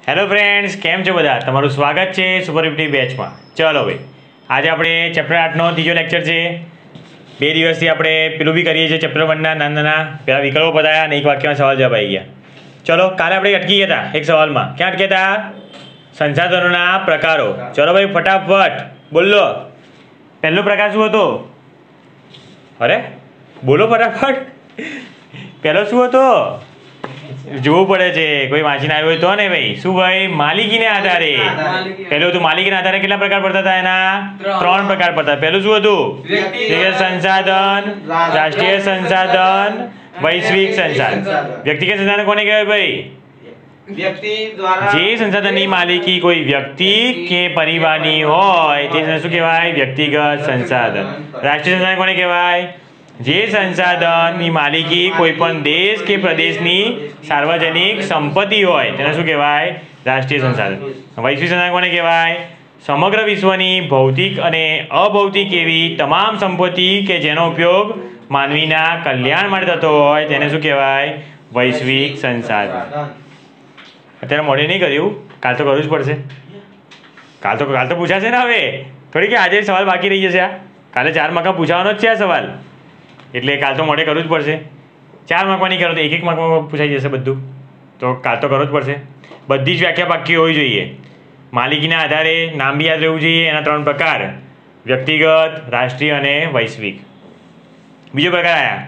Hello friends, કેમ છો બધા? તમારું સ્વાગત છે સુપર 50 બેચમાં. ચલો ભાઈ, આજે આપણે ચેપ્ટર 8નો ત્રીજો લેક્ચર છે. 2 દિવસથી આપણે પેલું બી કરીએ છીએ ચેપ્ટર 1ના નાના પહેલાં વિકલ્પો બતાવ્યા અને એક વાક્યમાં સવાલ જવાબ આવી ગયા. ચલો, કાલે આપણે અટકી ગયા હતા એક સવાલમાં. ક્યાં અટક્યા હતા? સંસાધનોના પ્રકારો. ચલો ભાઈ, ફટાફટ બોલો. પહેલો પ્રકાર શું હતો? અરે બોલો ફટાફટ. પહેલો શું હતો? જોવું પડે છે, કોઈ વાંચીને આવ્યો હોય તો ને ભાઈ. શું ભાઈ? માલિકીને આધારે. પહેલું હતું માલિકીના આધારે કેટલા પ્રકાર પડતા હતા? એના 3 પ્રકાર પડતા. પહેલું શું હતું? વ્યક્તિગત સંસાધન, રાષ્ટ્રીય સંસાધન, વૈશ્વિક સંસાધન. વ્યક્તિગત સંસાધન કોને કહેવાય ભાઈ? જે સંસાધનની માલિકી કોઈ વ્યક્તિ કે પરિવારની હોય તે શું કહેવાય? વ્યક્તિગત સંસાધન. રાષ્ટ્રીય સંસાધન કોને કહેવાય? જે સંસાધનની માલિકી કોઈ પણ દેશ કે પ્રદેશની સાર્વજનિક સંપત્તિ હોય તેને શું કહેવાય? રાષ્ટ્રીય સંસાધન. વૈશ્વિક સંસાધન કોને કહેવાય? સમગ્ર વિશ્વની ભૌતિક અને અભૌતિક એવી તમામ સંપત્તિ કે જેનો ઉપયોગ માનવીના કલ્યાણ માટે થતો હોય તેને શું કહેવાય? વૈશ્વિક સંસાધન. અત્યારે મોડે નહીં કર્યું, કાલ તો કરવું જ પડશે. કાલ તો પૂછાશે ને. હવે થોડી કે આજે સવાલ બાકી રહી જશે. કાલે 4 માર્કમાં પૂછાવાનો જ છે આ સવાલ, એટલે કાલ તો મોડે કરવું જ પડશે. 4 માર્કમાં નહીં કરો તો 1 માર્કમાં પૂછાઈ જશે બધું. તો કાલ તો કરવું જ પડશે. બધી જ વ્યાખ્યા પાકી હોવી જોઈએ. માલિકીના આધારે નામ બી યાદ રહેવું જોઈએ. એના 3 પ્રકાર: વ્યક્તિગત, રાષ્ટ્રીય અને વૈશ્વિક. બીજો પ્રકાર આવ્યા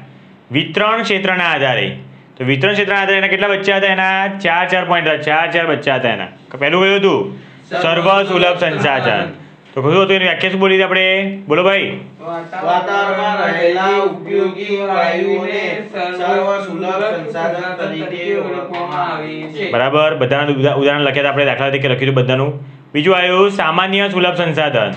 વિતરણ ક્ષેત્રના આધારે. તો વિતરણ ક્ષેત્રના આધારે એના કેટલા બચ્ચા હતા? એના 4 પોઈન્ટ હતા. 4 બચ્ચા હતા એના. પહેલું કયું હતું? સર્વ સુલભ સંસાધન. તો કયું હતું? એની વ્યાખ્યા શું બોલી આપણે? બોલો ભાઈ. વાતાવરણમાં રહેલા ઉપયોગી વાયુઓને સર્વ સુલભ સંસાધન તરીકે ઓળખવામાં આવે છે. બરાબર. બધાના ઉદાહરણ લખ્યા હતા આપણે. દાખલા તરીકે લખ્યું હતું બધાનું. બીજું આવ્યું સામાન્ય સુલભ સંસાધન.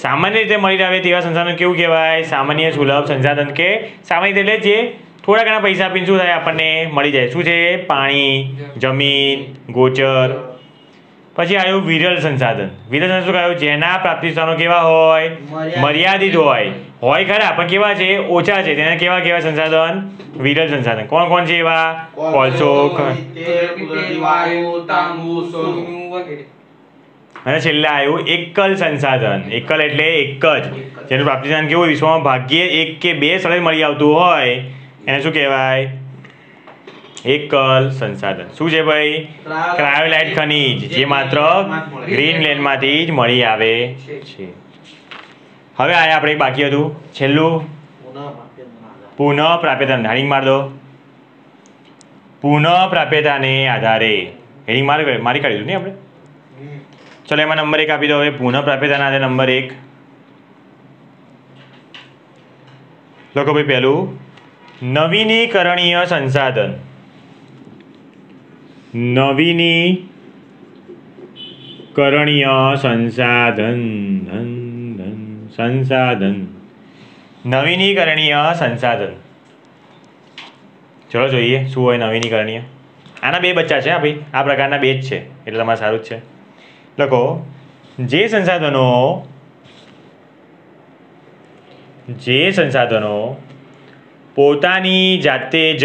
સામાન્ય રીતે મળી આવે તેવા સંસાધન કેવું કહેવાય? સામાન્ય સુલભ સંસાધન. કે સામાન્ય રીતે એટલે જે થોડા ઘણા પૈસા આપીને શું થાય? આપણને મળી જાય. શું છે? પાણી, જમીન, ગોચર. પછી આવ્યું વિરલ સંસાધન. વિરલ સંસાધન શું કહ્યું? જેના પ્રાપ્તિ સ્થાનો કેવા હોય? મર્યાદિત હોય ખરા, પણ કેવા છે? ઓછા છે. તેને કેવા કહેવાય? સંસાધન વિરલ સંસાધન. કોણ કોણ છે એવા? કોલસો, અને છેલ્લે આવ્યું એકલ સંસાધન. એકલ એટલે એક જ, જેનું પ્રાપ્તિ સ્થાન કેવું? વિશ્વમાં ભાગ્યે 1 કે 2 સ્થળે મળી આવતું હોય એને શું કહેવાય? એકલ સંસાધન. શું છે ભાઈ? ક્રાયોલાઇટ ખનિજ, જે માત્ર ગ્રીનલેન્ડમાંથી જ મળી આવે છે. હવે આયા આપણે બાકી હતું છેલ્લું, પુનઃ પ્રાપ્યતા. હેડિંગ માર દો. પુનઃ પ્રાપ્યતાને આધારે. હેડિંગ મારી કાઢ્યું નહીં આપણે. ચલો, એમાં નંબર 1 આપી દો. હવે પુનઃ પ્રાપ્યતાના આધારે નંબર 1 લખો ભાઈ. પહેલું નવીનીકરણીય સંસાધન. નવીનીકરણીય સંસાધન. નવીનીકરણીય સંસાધન. ચલો જોઈએ શું હોય નવીનીકરણીય. આના 2 બચ્ચા છે. ભાઈ આ પ્રકારના 2 જ છે, એટલે તમારે સારું જ છે. લખો જે સંસાધનો પોતાની જાતે જ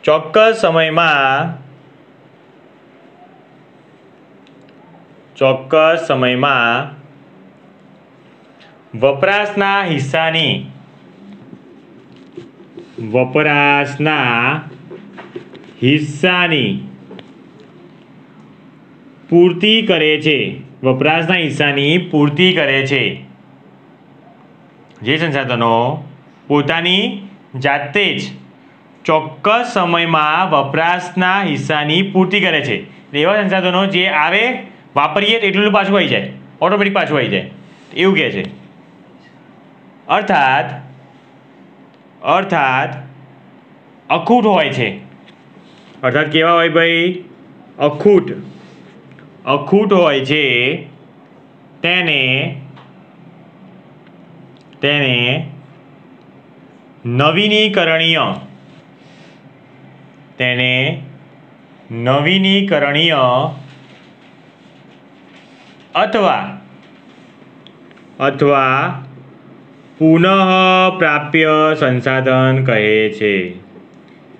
ચોક્કસ સમયમાં વપરાશના હિસ્સાની પૂર્તિ કરે છે. જે સંસાધનો પોતાની જાતે જ ચોક્કસ સમયમાં વપરાશના હિસ્સાની પૂર્તિ કરે છે. એવા સંસાધનો જે આવે વાપરીએ એટલું પાછું આવી જાય, ઓટોમેટિક પાછું આવી જાય એવું કહે છે. અર્થાત અખૂટ હોય છે. અર્થાત કેવા હોય ભાઈ? અખૂટ હોય છે. તેને નવીનીકરણીય અથવા પુનઃ પ્રાપ્ય સંસાધન કહે છે.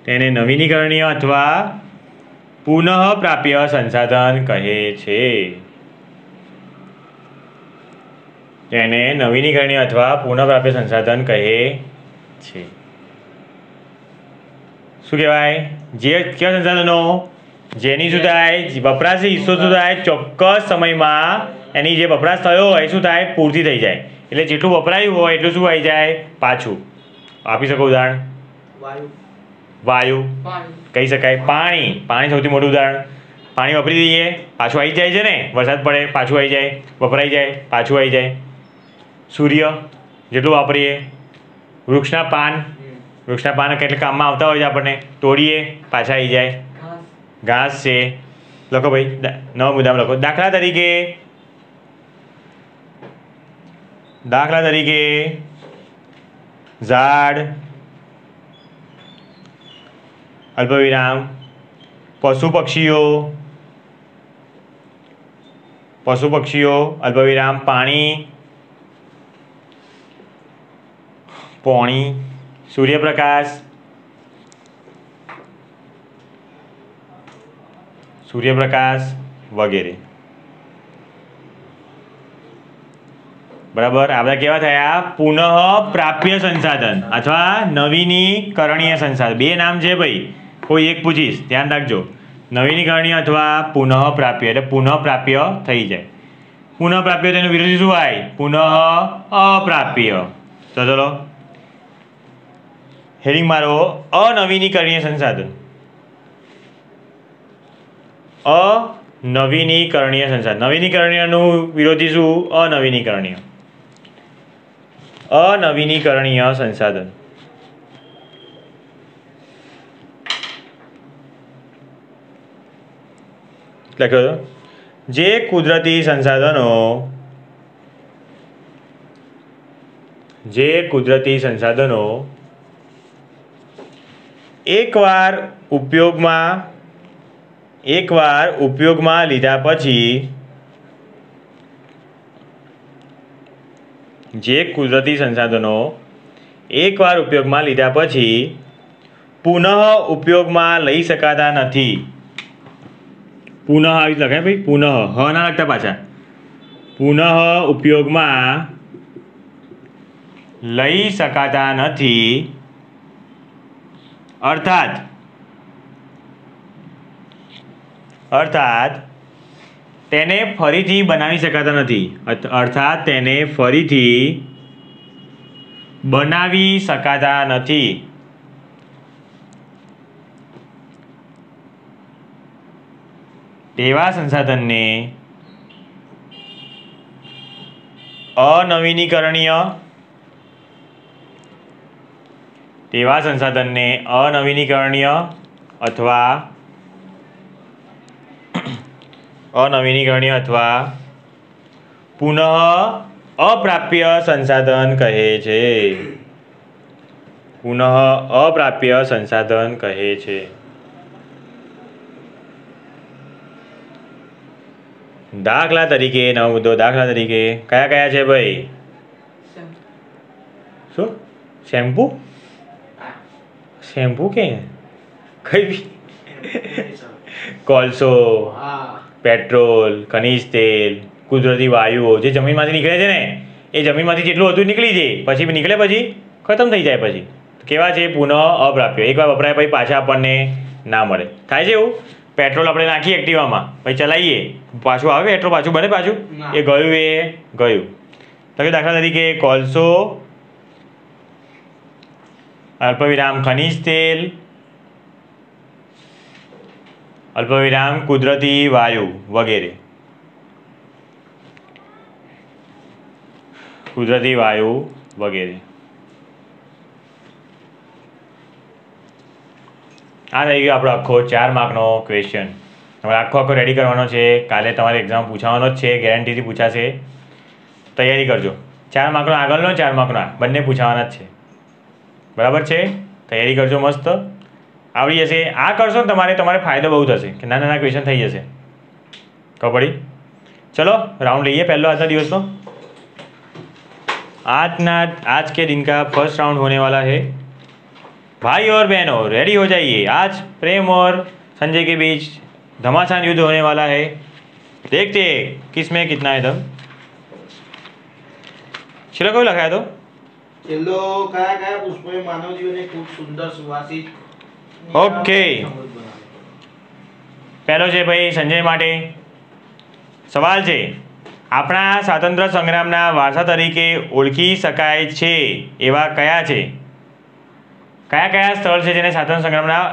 તેને નવીનીકરણીય અથવા પુનઃ પ્રાપ્ય સંસાધન કહે છે. તેને નવીનીકરણીય અથવા પુનઃપ્રાપ્ય સંસાધન કહે છે. શું કહેવાય? જે કેવા સંસાધનો જેની શું થાય વપરાશી હિસ્સો શું થાય ચોક્કસ સમયમાં એની જે વપરાશ થયો હોય શું થાય પૂર્તિ થઈ જાય. એટલે જેટલું વપરાયું હોય એટલું શું આવી જાય પાછું. આપી શકો ઉદાહરણ? વાયુ કહી શકાય. પાણી સૌથી મોટું ઉદાહરણ. પાણી વાપરી દઈએ પાછું આવી જાય છે ને. વરસાદ પડે પાછું આવી જાય, વપરાઈ જાય પાછું આવી જાય. સૂર્ય જેટલું વાપરીએ. વૃક્ષના પાન કેટલે કામમાં આવતા હોય છે આપણને, તોડીએ પાછા આવી જાય. ઘાસ છે. લખો ભાઈ નવા મુદ્દામાં લખો. દાખલા તરીકે ઝાડ, અલ્પવિરામ પશુ પક્ષીઓ અલ્પવિરામ પાણી, સૂર્યપ્રકાશ વગેરે. બરાબર. આ બધા કેવા થયા? પુનઃ પ્રાપ્ય સંસાધન અથવા નવીનીકરણીય સંસાધન. બે નામ છે ભાઈ, કોઈ એક પૂછીશ ધ્યાન રાખજો. નવીનીકરણીય અથવા પુનઃ પ્રાપ્ય એટલે પુનઃ પ્રાપ્ય થઈ જાય. પુનઃ પ્રાપ્ય તેનું વિરોધી શું હોય? પુનઃ અપ્રાપ્ય. તો ચલો હેડિંગ મારો. અનવીનીકરણીય સંસાધન. અનવીનીકરણીય સંસાધન. નવીનીકરણીયનું વિરોધી શું? અનવીનીકરણીય સંસાધન. લખ્યો તો જે કુદરતી સંસાધનો એકવાર ઉપયોગમાં લીધા પછી પુનઃ ઉપયોગમાં લઈ શકાતા નથી. પુનઃ આવી લખાય ભાઈ. પુનઃ હ ના લખતા પાછા. પુનઃ ઉપયોગમાં લઈ શકાતા નથી. અર્થાત તેને ફરીથી બનાવી શકાતા નથી. તેવા સંસાધનને અનવીનીકરણીય અથવા પુનઃ અપ્રાપ્ય સંસાધન કહે છે. દાખલા તરીકે નવો મુદ્દો. દાખલા તરીકે કયા છે ભાઈ? શું? શેમ્પુ કે કઈ? કોલસો, પેટ્રોલ, ખનિજ તેલ, કુદરતી વાયુઓ જે જમીનમાંથી નીકળે છે ને એ જમીનમાંથી જેટલું હતું નીકળી જાય પછી નીકળે પછી ખતમ થઈ જાય. પછી કેવા છે? પુનઃ અપ્રાપ્ય. એકવાર વપરાય પછી પાછા આપણને ના મળે. થાય છે એવું? પેટ્રોલ આપણે નાખીએ એક્ટિવામાં પછી ચલાવીએ પાછું આવે પેટ્રોલ પાછું બને પાછું? એ ગયું. તો કે દાખલા તરીકે કોલસો, અલ્પવિરામ ખનિજ તેલ, અલ્પવિરામ કુદરતી વાયુ વગેરે. આ થઈ ગયો આપણો આખો 4 માર્કનો ક્વેશ્ચન. તમારે આખો રેડી કરવાનો છે. કાલે તમારે એક્ઝામ પૂછવાનો જ છે, ગેરંટીથી પૂછાશે. તૈયારી કરજો. 4 માર્કનો આગળનો 4 માર્કનો બંને પૂછાવાના જ છે. બરાબર છે? તૈયારી કરજો મસ્ત. આવડી જશે. આ કરશો ને તમારે ફાયદો બહુ થશે કે નાના ક્વેશ્ચન થઈ જશે. ખબર પડી? ચલો રાઉન્ડ લઈએ પહેલો આજના દિવસનો. आज के दिन का फर्स्ट राउंड होने वाला है। भाई और बहनों रेडी हो जाइए, आज प्रेम और संजय के बीच घमासान युद्ध होने वाला है। देखते हैं किसमें कितना है दम। છેલ્લો કયો લખાયો તો? છેલ્લો કયા પુષ્પોએ માનવ જીવનને ખૂબ સુંદર સુવાસિત ઓકે, પહેલો છે ભાઈ સંજય માટે સવાલ છે, આપણા સ્વાતંત્ર્ય સંગ્રામના વારસા તરીકે ઓળખી શકાય છે એવા કયા છે? કયા સ્થળ છે જેને સ્વાતંત્ર્ય સંગ્રામના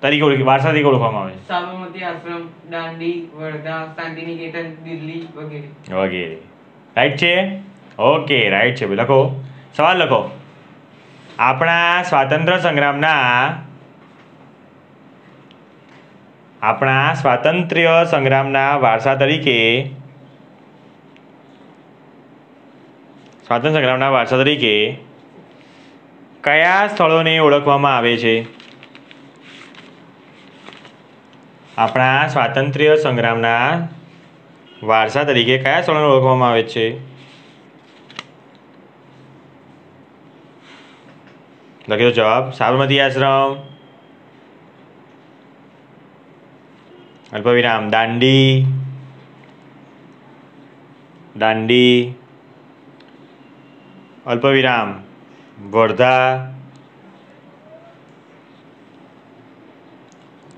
તરીકે વારસા તરીકે ઓળખવામાં આવે છે? સાબરમતી આશ્રમ, દાંડી, વર્ધા, શાંતિનિકેતન, દિલ્હી વગેરે વગેરે રાઈટ છે? ઓકે રાઈટ છે ભાઈ, લખો સવાલ લખો। આપણા સ્વાતંત્ર્ય સંગ્રામના વારસા તરીકે કયા સ્થળોને ઓળખવામાં આવે છે? આપણા સ્વાતંત્ર્ય સંગ્રામના વારસા તરીકે કયા સ્થળોને ઓળખવામાં આવે છે? લખી દો જવાબ। સાબરમતી આશ્રમ, અલ્પવિરામ દાંડી, અલ્પવિરામ વર્ધા,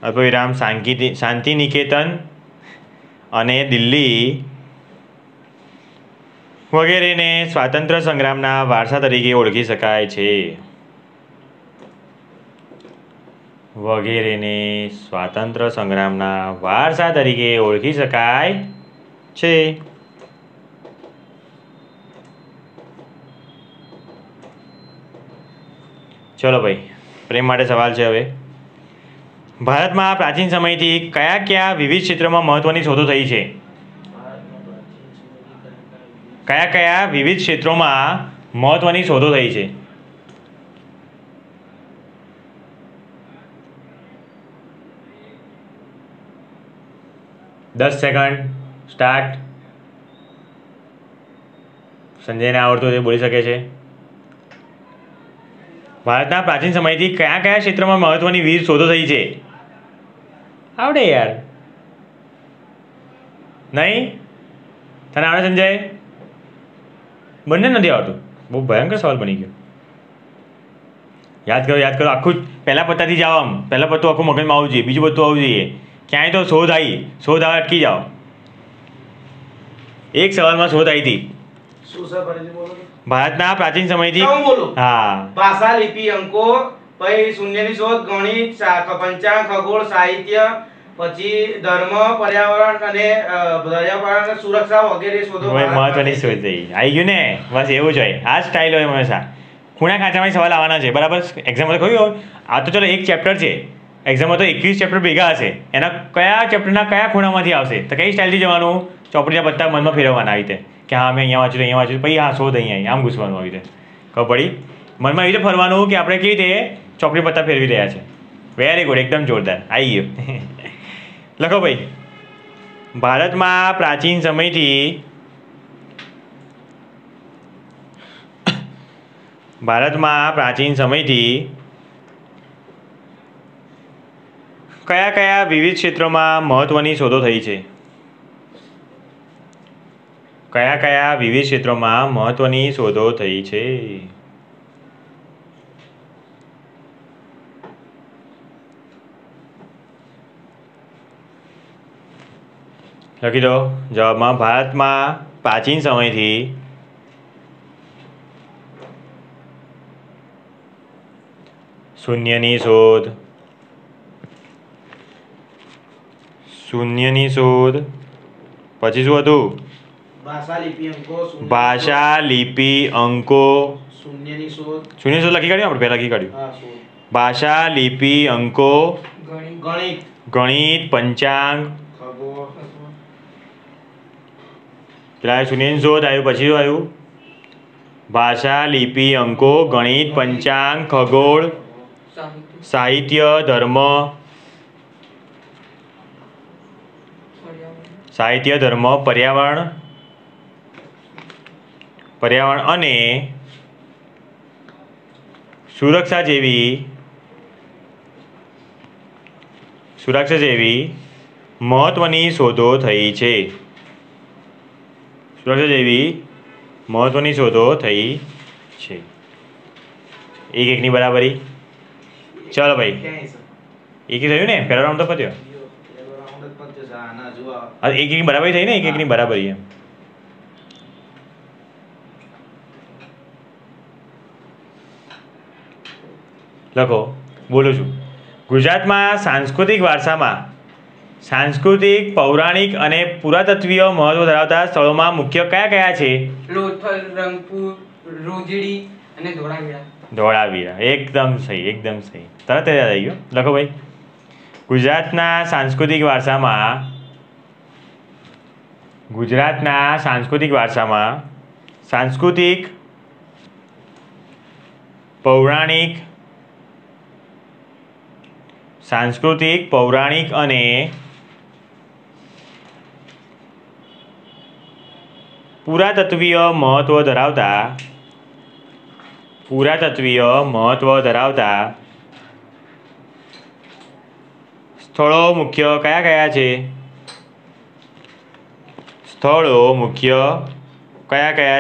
અલ્પવિરામ શાંતિનિકેતન અને દિલ્હી વગેરેને સ્વાતંત્ર્ય સંગ્રામના વારસા તરીકે ઓળખી શકાય છે। વગેરેને સ્વાતંત્ર્ય સંગ્રામના વારસા તરીકે ઓળખી શકાય છે। ચલો ભાઈ, પ્રેમ માટે સવાલ છે હવે। ભારતમાં પ્રાચીન સમયથી કયા વિવિધ ક્ષેત્રોમાં મહત્વની શોધો થઈ છે? કયા વિવિધ ક્ષેત્રોમાં મહત્વની શોધો થઈ છે? દસ સેકન્ડ સ્ટાર્ટ। સંજયને આવડતું તે બોલી શકે છે। ભારતના પ્રાચીન સમયથી કયા ક્ષેત્રમાં મહત્વની વિવિધ શોધો થઈ છે? આવડે યાર, નહીં? તને આવડે સંજય? બંને નથી આવડતું? બહુ ભયંકર સવાલ બની ગયો। યાદ કરો આખું પહેલા પત્તાથી જાઓ, આમ પહેલા પત્તું આખું મગજમાં આવવું જોઈએ, બીજું પત્તું આવવું જોઈએ। ક્યાંય તો શોધ આવે અટકી જાઓ। એક સવાલમાં શોધ આવી હતી। ભારતના પ્રાચીન સમયથી હા ભાષા, લિપિ, અંકો, પછી શૂન્યની શોધ, ગણિત, પંચાંગ, ખગોળ, સાહિત્ય, પછી ધર્મ, પર્યાવરણ અને સુરક્ષા વગેરે શોધો મહત્વની શોધ થઈ। આવી ગયું ને? બસ એવું જ હોય, આ સ્ટાઇલ હોય હંમેશા। ખૂણા ખાંચામાં સવાલ આવવાના છે, બરાબર? એક્ઝામમાં તો કહ્યું આ તો ચલો એક ચેપ્ટર છે, એક્ઝામમાં તો 21 ચેપ્ટર ભેગા હશે, એના કયા ચેપ્ટરના કયા ખૂણામાંથી આવશે? તો કઈ સ્ટાઇલથી જવાનું? ચોપડીના પત્તા મનમાં ફેરવવાના આવી રીતે કે હા મેં અહીંયા વાંચ્યું, પછી હા શોધ અહીંયા આમ ઘૂસવાનું આવી રીતે, ખબર પડી? મનમાં એવી રીતે ફરવાનું કે આપણે કેવી રીતે ચોપડી પત્તા ફેરવી રહ્યા છે। વેરી ગુડ, એકદમ જોરદાર, આવી ગયું। લખો ભાઈ, ભારતમાં પ્રાચીન સમયથી કયા વિવિધ ક્ષેત્રોમાં મહત્વની શોધો થઈ છે? કયા વિવિધ ક્ષેત્રોમાં મહત્વની શોધો થઈ છે? લખી દો જવાબમાં। ભારતમાં પ્રાચીન સમયથી શૂન્યની શોધ, પછી શું હતું? ભાષા, લિપિ, અંકો, શૂન્યની શોધ લખી કાઢ્યું આપણે, પહેલા લખી કાઢ્યું। ભાષા, લિપિ, અંકો, ગણિત, પંચાંગ, પેલા શૂન્યની શોધ આવ્યું, પછી શું આવ્યું? ભાષા, લિપિ, અંકો, ગણિત, પંચાંગ, ખગોળ, સાહિત્ય, ધર્મ, પર્યાવરણ અને સુરક્ષા જેવી મહત્વની શોધો થઈ છે. સુરક્ષા જેવી મહત્વની શોધો થઈ છે. એક એકની બરાબરી. ચાલો ભાઈ, એક થયું ને, પહેલો રાઉન્ડ તો પત્યો. એક એકની બરાબરી થઈ ને, એક એકની બરાબરી એમ. લખો, બોલું છું. ગુજરાતમાં સાંસ્કૃતિક વારસામાં સાંસ્કૃતિક, પૌરાણિક અને પુરાતત્વીય મહત્વ ધરાવતા સ્થળોમાં મુખ્ય કયા કયા છે? લોથલ, રંગપુર, રોજડી અને ધોળાવીરા. ધોળાવીરા, એકદમ સહી, એકદમ સહી. તરત યાદ આવી ગયો. લખો ભાઈ, ગુજરાતના સાંસ્કૃતિક વારસામાં સાંસ્કૃતિક, પૌરાણિક અને પુરાતત્વીય મહત્વ ધરાવતા સ્થળો મુખ્ય કયા કયા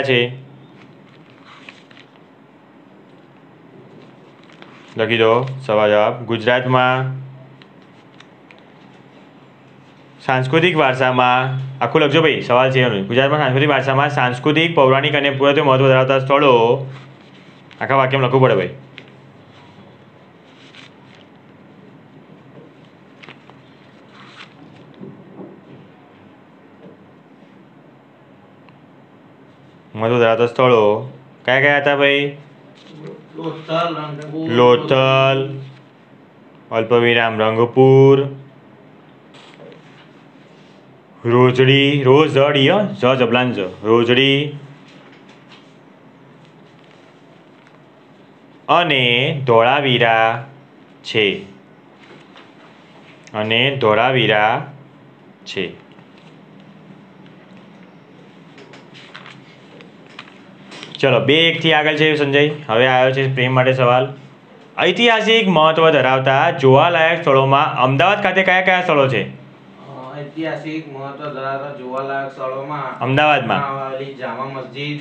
છે? લખી દો સવાલ જવાબ. ગુજરાતમાં સાંસ્કૃતિક વારસામાં, આખું લખજો ભાઈ, સવાલ છે એનો. ગુજરાતમાં સાંસ્કૃતિક વારસામાં સાંસ્કૃતિક, પૌરાણિક અને પુરાતત્વીય મહત્વ ધરાવતા સ્થળો, આખા વાક્યમાં લખવું પડે ભાઈ. મહત્વ ધરાવતા સ્થળો કયા કયા હતા ભાઈ? લોથલ, અલ્પવિરામ રંગપુર, રોજડી, રોજડી અને ધોળાવીરા છે. ચલો, 2-1 આગળ છે સંજય. હવે આવ્યો છે પ્રેમ માટે સવાલ. ઐતિહાસિક મહત્વ ધરાવતા જોવાલાયક સ્થળોમાં અમદાવાદ ખાતે કયા કયા સ્થળો છે? ઐતિહાસિક મહત્વ ધરાવતા જોવાલાયક સ્થળોમાં અમદાવાદમાં આવેલી જામા મસ્જિદ,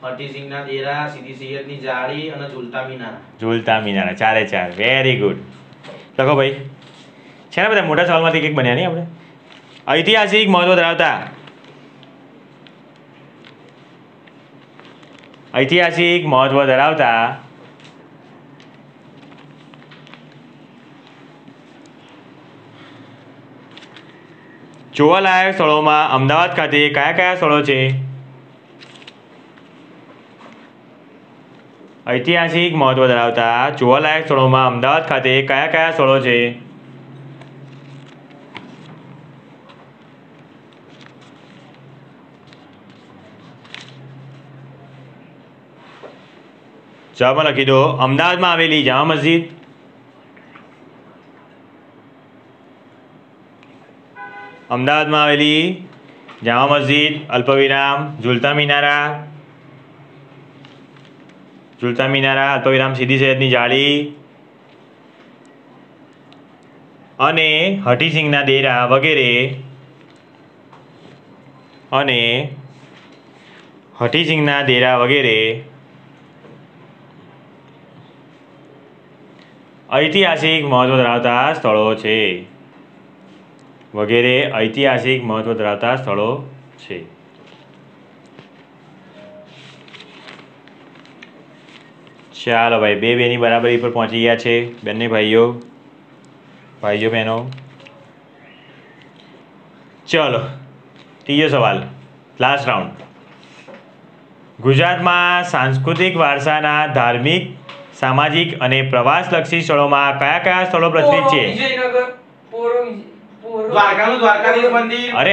હઠીસિંહના ડેરા, સીદી સૈયદની જાળી અને ઝુલતા મિનારા. 4-4, વેરી ગુડ. લખો ભાઈ, છે ને બધા મોટા સવાલમાંથી એક બન્યા નહીં આપણે? ઐતિહાસિક મહત્વ ધરાવતા જોવાલાયક સ્થળોમાં અમદાવાદ ખાતે કયા કયા સ્થળો છે? ઐતિહાસિક મહત્વ ધરાવતા જોવાલાયક સ્થળોમાં અમદાવાદ ખાતે કયા કયા સ્થળો છે? જવાબમાં લખી દો. અમદાવાદમાં આવેલી જામા મસ્જિદ, અલ્પવિરામ ઝુલતા મિનારા, અલ્પવિરામ સીદી સૈયદની જાળી અને હઠીસિંહના ડેરા વગેરે ઐતિહાસિક મહત્વ ધરાવતા સ્થળો છે. ચાલો ભાઈ, 2-2ની બરાબરી પર પહોંચી ગયા છે બંને ભાઈઓ બહેનો. ચલો, ત્રીજો સવાલ, લાસ્ટ રાઉન્ડ. ગુજરાતમાં સાંસ્કૃતિક વારસાના ધાર્મિક, સામાજિક અને પ્રવાસલક્ષી સ્થળોમાં કયા કયા સ્થળો પ્રચલિત છે? દ્વારકાધીશ મંદિર. અરે,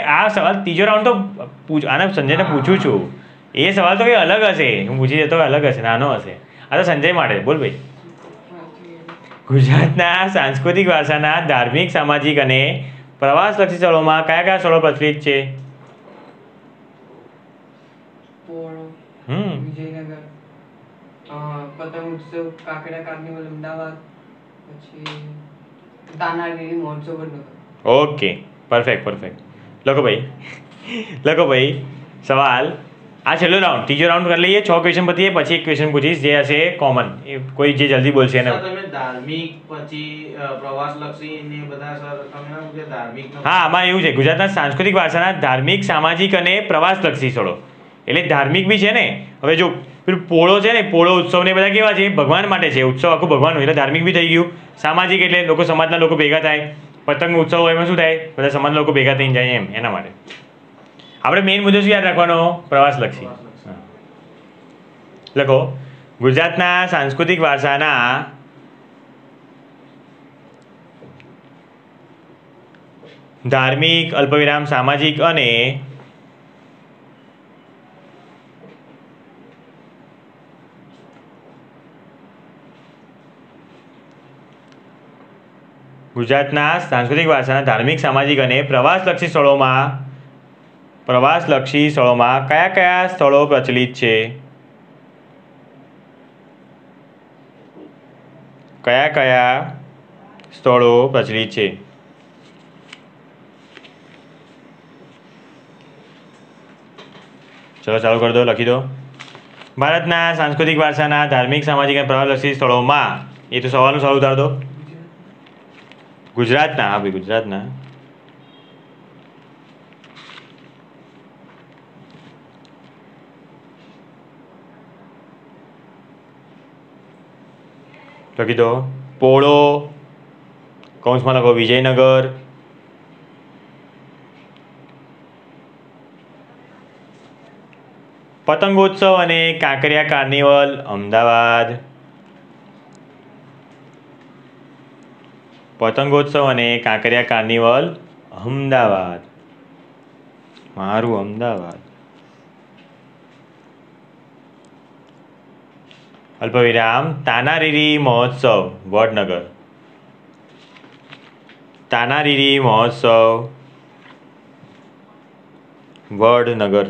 આ સવાલ ત્રીજો રાઉન્ડ તો આને સંજયને પૂછું છું. એ સવાલ તો કંઈ અલગ હશે, હું પૂછી જતો અલગ હશે, નાનો હશે. આ તો સંજય માટે. બોલ ભાઈ. ગુજરાતના સાંસ્કૃતિક વારસાના ધાર્મિક, સામાજિક અને પ્રવાસલક્ષી સ્થળોમાં કયા કયા સ્થળો પ્રચલિત છે? પતંગ ઉત્સવ, કાકડા કાર્નિવલ અમદાવાદ, પછી તાનારીરી મહોત્સવ વડનગર. Okay, perfect. લખો ભાઈ સવાલ. આ છેલ્લો રાઉન્ડ, ત્રીજો રાઉન્ડ કરી લઈએ. 6 ક્વેશ્ચન પતીએ પછી એક ક્વેશ્ચન પૂછીશ જે હશે કોમન. કોઈ જે જલ્દી બોલશે એને. તમે ધાર્મિક પછી પ્રવાસલક્ષી ને બધા સર તમે કે ધાર્મિક. હા, આમાં એવું છે ગુજરાતના સાંસ્કૃતિક વારસાના ધાર્મિક, સામાજિક અને પ્રવાસલક્ષી સ્થળો. એટલે ધાર્મિક બી છે ને. હવે જો પેલું પોળો છે ને, પોળો ઉત્સવ ને બધા કેવા છે? ભગવાન માટે છે. ઉત્સવ આખું ભગવાનનું, એટલે ધાર્મિક બી થઈ ગયું. સામાજિક એટલે લોકો, સમાજના લોકો ભેગા થાય. પતંગ ઉત્સવ હોય એમાં શું થાય? બધા સમાજના લોકો ભેગા થઈને જાય એમ, એના માટે. આપણે મેઇન મુદ્દો શું યાદ રાખવાનો? પ્રવાસલક્ષી. લખો ગુજરાતના સાંસ્કૃતિક વારસાના ધાર્મિક, અલ્પવિરામ સામાજિક અને ગુજરાતના સાંસ્કૃતિક વારસાના ધાર્મિક, સામાજિક અને પ્રવાસલક્ષી સ્થળોમાં કયા કયા સ્થળો પ્રચલિત છે? કયા સ્થળો પ્રચલિત છે? ચલો ચાલુ કરી દો, લખી દો. ભારતના સાંસ્કૃતિક વારસાના ધાર્મિક, સામાજિક અને પ્રવાસલક્ષી સ્થળોમાં, એ તો સવાલનો સવાલ ઉતાર દો. ગુજરાતના, હા ભાઈ ગુજરાતના લખી દો. પોળો, કૌંસમાં લખો વિજયનગર, પતંગોત્સવ અને કાંકરિયા કાર્નિવલ અમદાવાદ, પતંગોત્સવ અને કાંકરિયા કાર્નિવલ અમદાવાદ, મારું અમદાવાદ. અલ્પવિરામ તાનારીરી મહોત્સવ વડનગર, તાનારીરી મહોત્સવ વડનગર.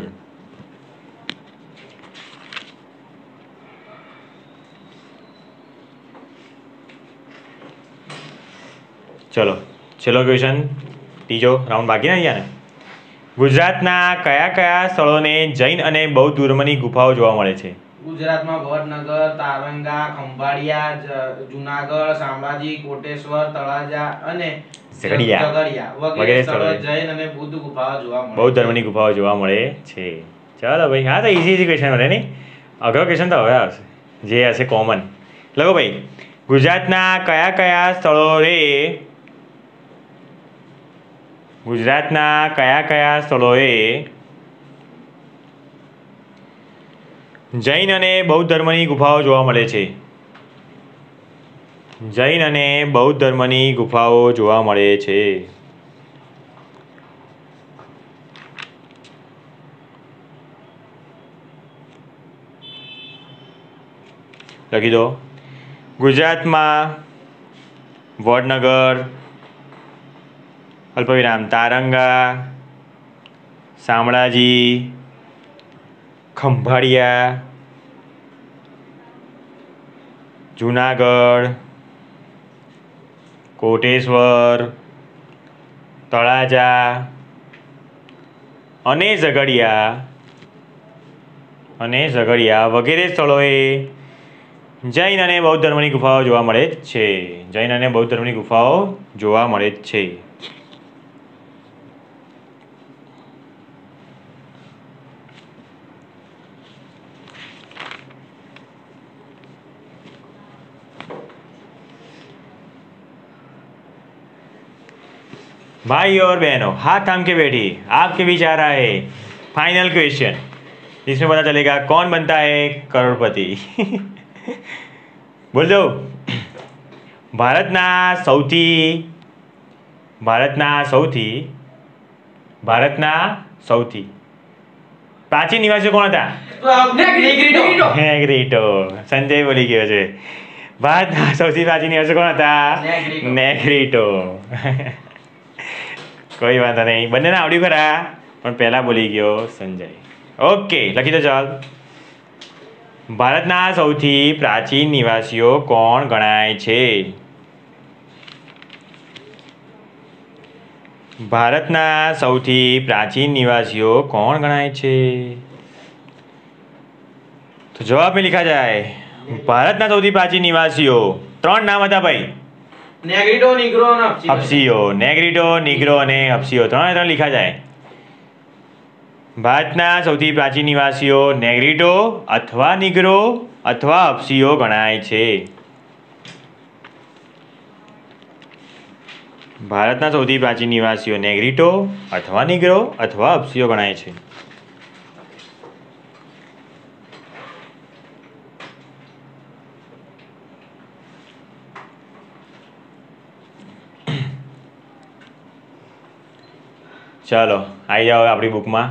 ચલો છેલ્લો ક્વેશ્ચન, ત્રીજો રાઉન્ડ બાકી ના ગયા ને. ગુજરાતના કયા સ્થળોને જૈન અને બૌદ્ધ ધર્મની ગુફાઓ જોવા મળે છે? ગુજરાતમાં વડનગર, તારંગા, ખંભાળિયા, જુનાગઢ, શામળાજી, કોટેશ્વર, તળાજા અને ઝઘડિયા વગેરે સ્થળોએ જૈન અને બૌદ્ધ ગુફાઓ જોવા મળે. બૌદ્ધ ધર્મની ગુફાઓ જોવા મળે છે. ચાલો ભાઈ, હા તો ઈઝી ક્વેશ્ચન મળે નહીં. અઘરો ક્વેશ્ચન તો હવે આવશે જે હશે કોમન. લખો ભાઈ ગુજરાતના કયા સ્થળોએ જૈન અને બૌદ્ધ ધર્મની ગુફાઓ જોવા મળે છે? જૈન અને બૌદ્ધ ધર્મની ગુફાઓ જોવા મળે છે. લખી દો. ગુજરાતમાં વડનગર, અલ્પવિરામ તારંગા, શામળાજી, ખંભાળિયા, જુનાગઢ, કોટેશ્વર, તળાજા અને ઝઘડિયા વગેરે સ્થળોએ જૈન અને બૌદ્ધ ધર્મની ગુફાઓ જોવા મળે છે. જૈન અને બૌદ્ધ ધર્મની ગુફાઓ જોવા મળે છે. भाई और बहनों, हाथ थाम के बैठिए. आपके बीच आ रहा है फाइनल क्वेश्चन, जिसमें पता चलेगा कौन बनता है करोड़पति. बोल दो. ભારતના સૌથી પ્રાચીન નિવાસીઓ કોણ હતા? નેગ્રીટો. સંજય બોલી ગયો છે. ભારતના સૌથી પ્રાચીન નિવાસીઓ કોણ હતા? નેગ્રીટો. કોઈ વાંધો નહીં, બંનેને આવડ્યું ખરા, પણ પહેલા બોલી ગયો સંજય. ઓકે, લખી દો ચાલ. ભારતના સૌથી પ્રાચીન નિવાસીઓ કોણ ગણાય છે? ભારતના સૌથી પ્રાચીન નિવાસીઓ કોણ ગણાય છે? તો જવાબ में लिखा जाए ભારતના સૌથી પ્રાચીન નિવાસીઓ 3 નામ હતા ભાઈ. નેગ્રીટો, નીગ્રો અને હપ્સીઓ. નેગ્રીટો, નીગ્રો અને હપ્સીઓ 3 लिखा जाए. ભારતના સૌથી પ્રાચીન નિવાસીઓ નેગ્રીટો અથવા નીગ્રો અથવા હપ્સીઓ ગણાય છે. ભારતના સૌથી પ્રાચીન નિવાસીઓ નેગ્રીટો અથવા નીગ્રો અથવા હપ્સીઓ ગણાય છે. ચાલો આવી જાઓ આપણી બુકમાં.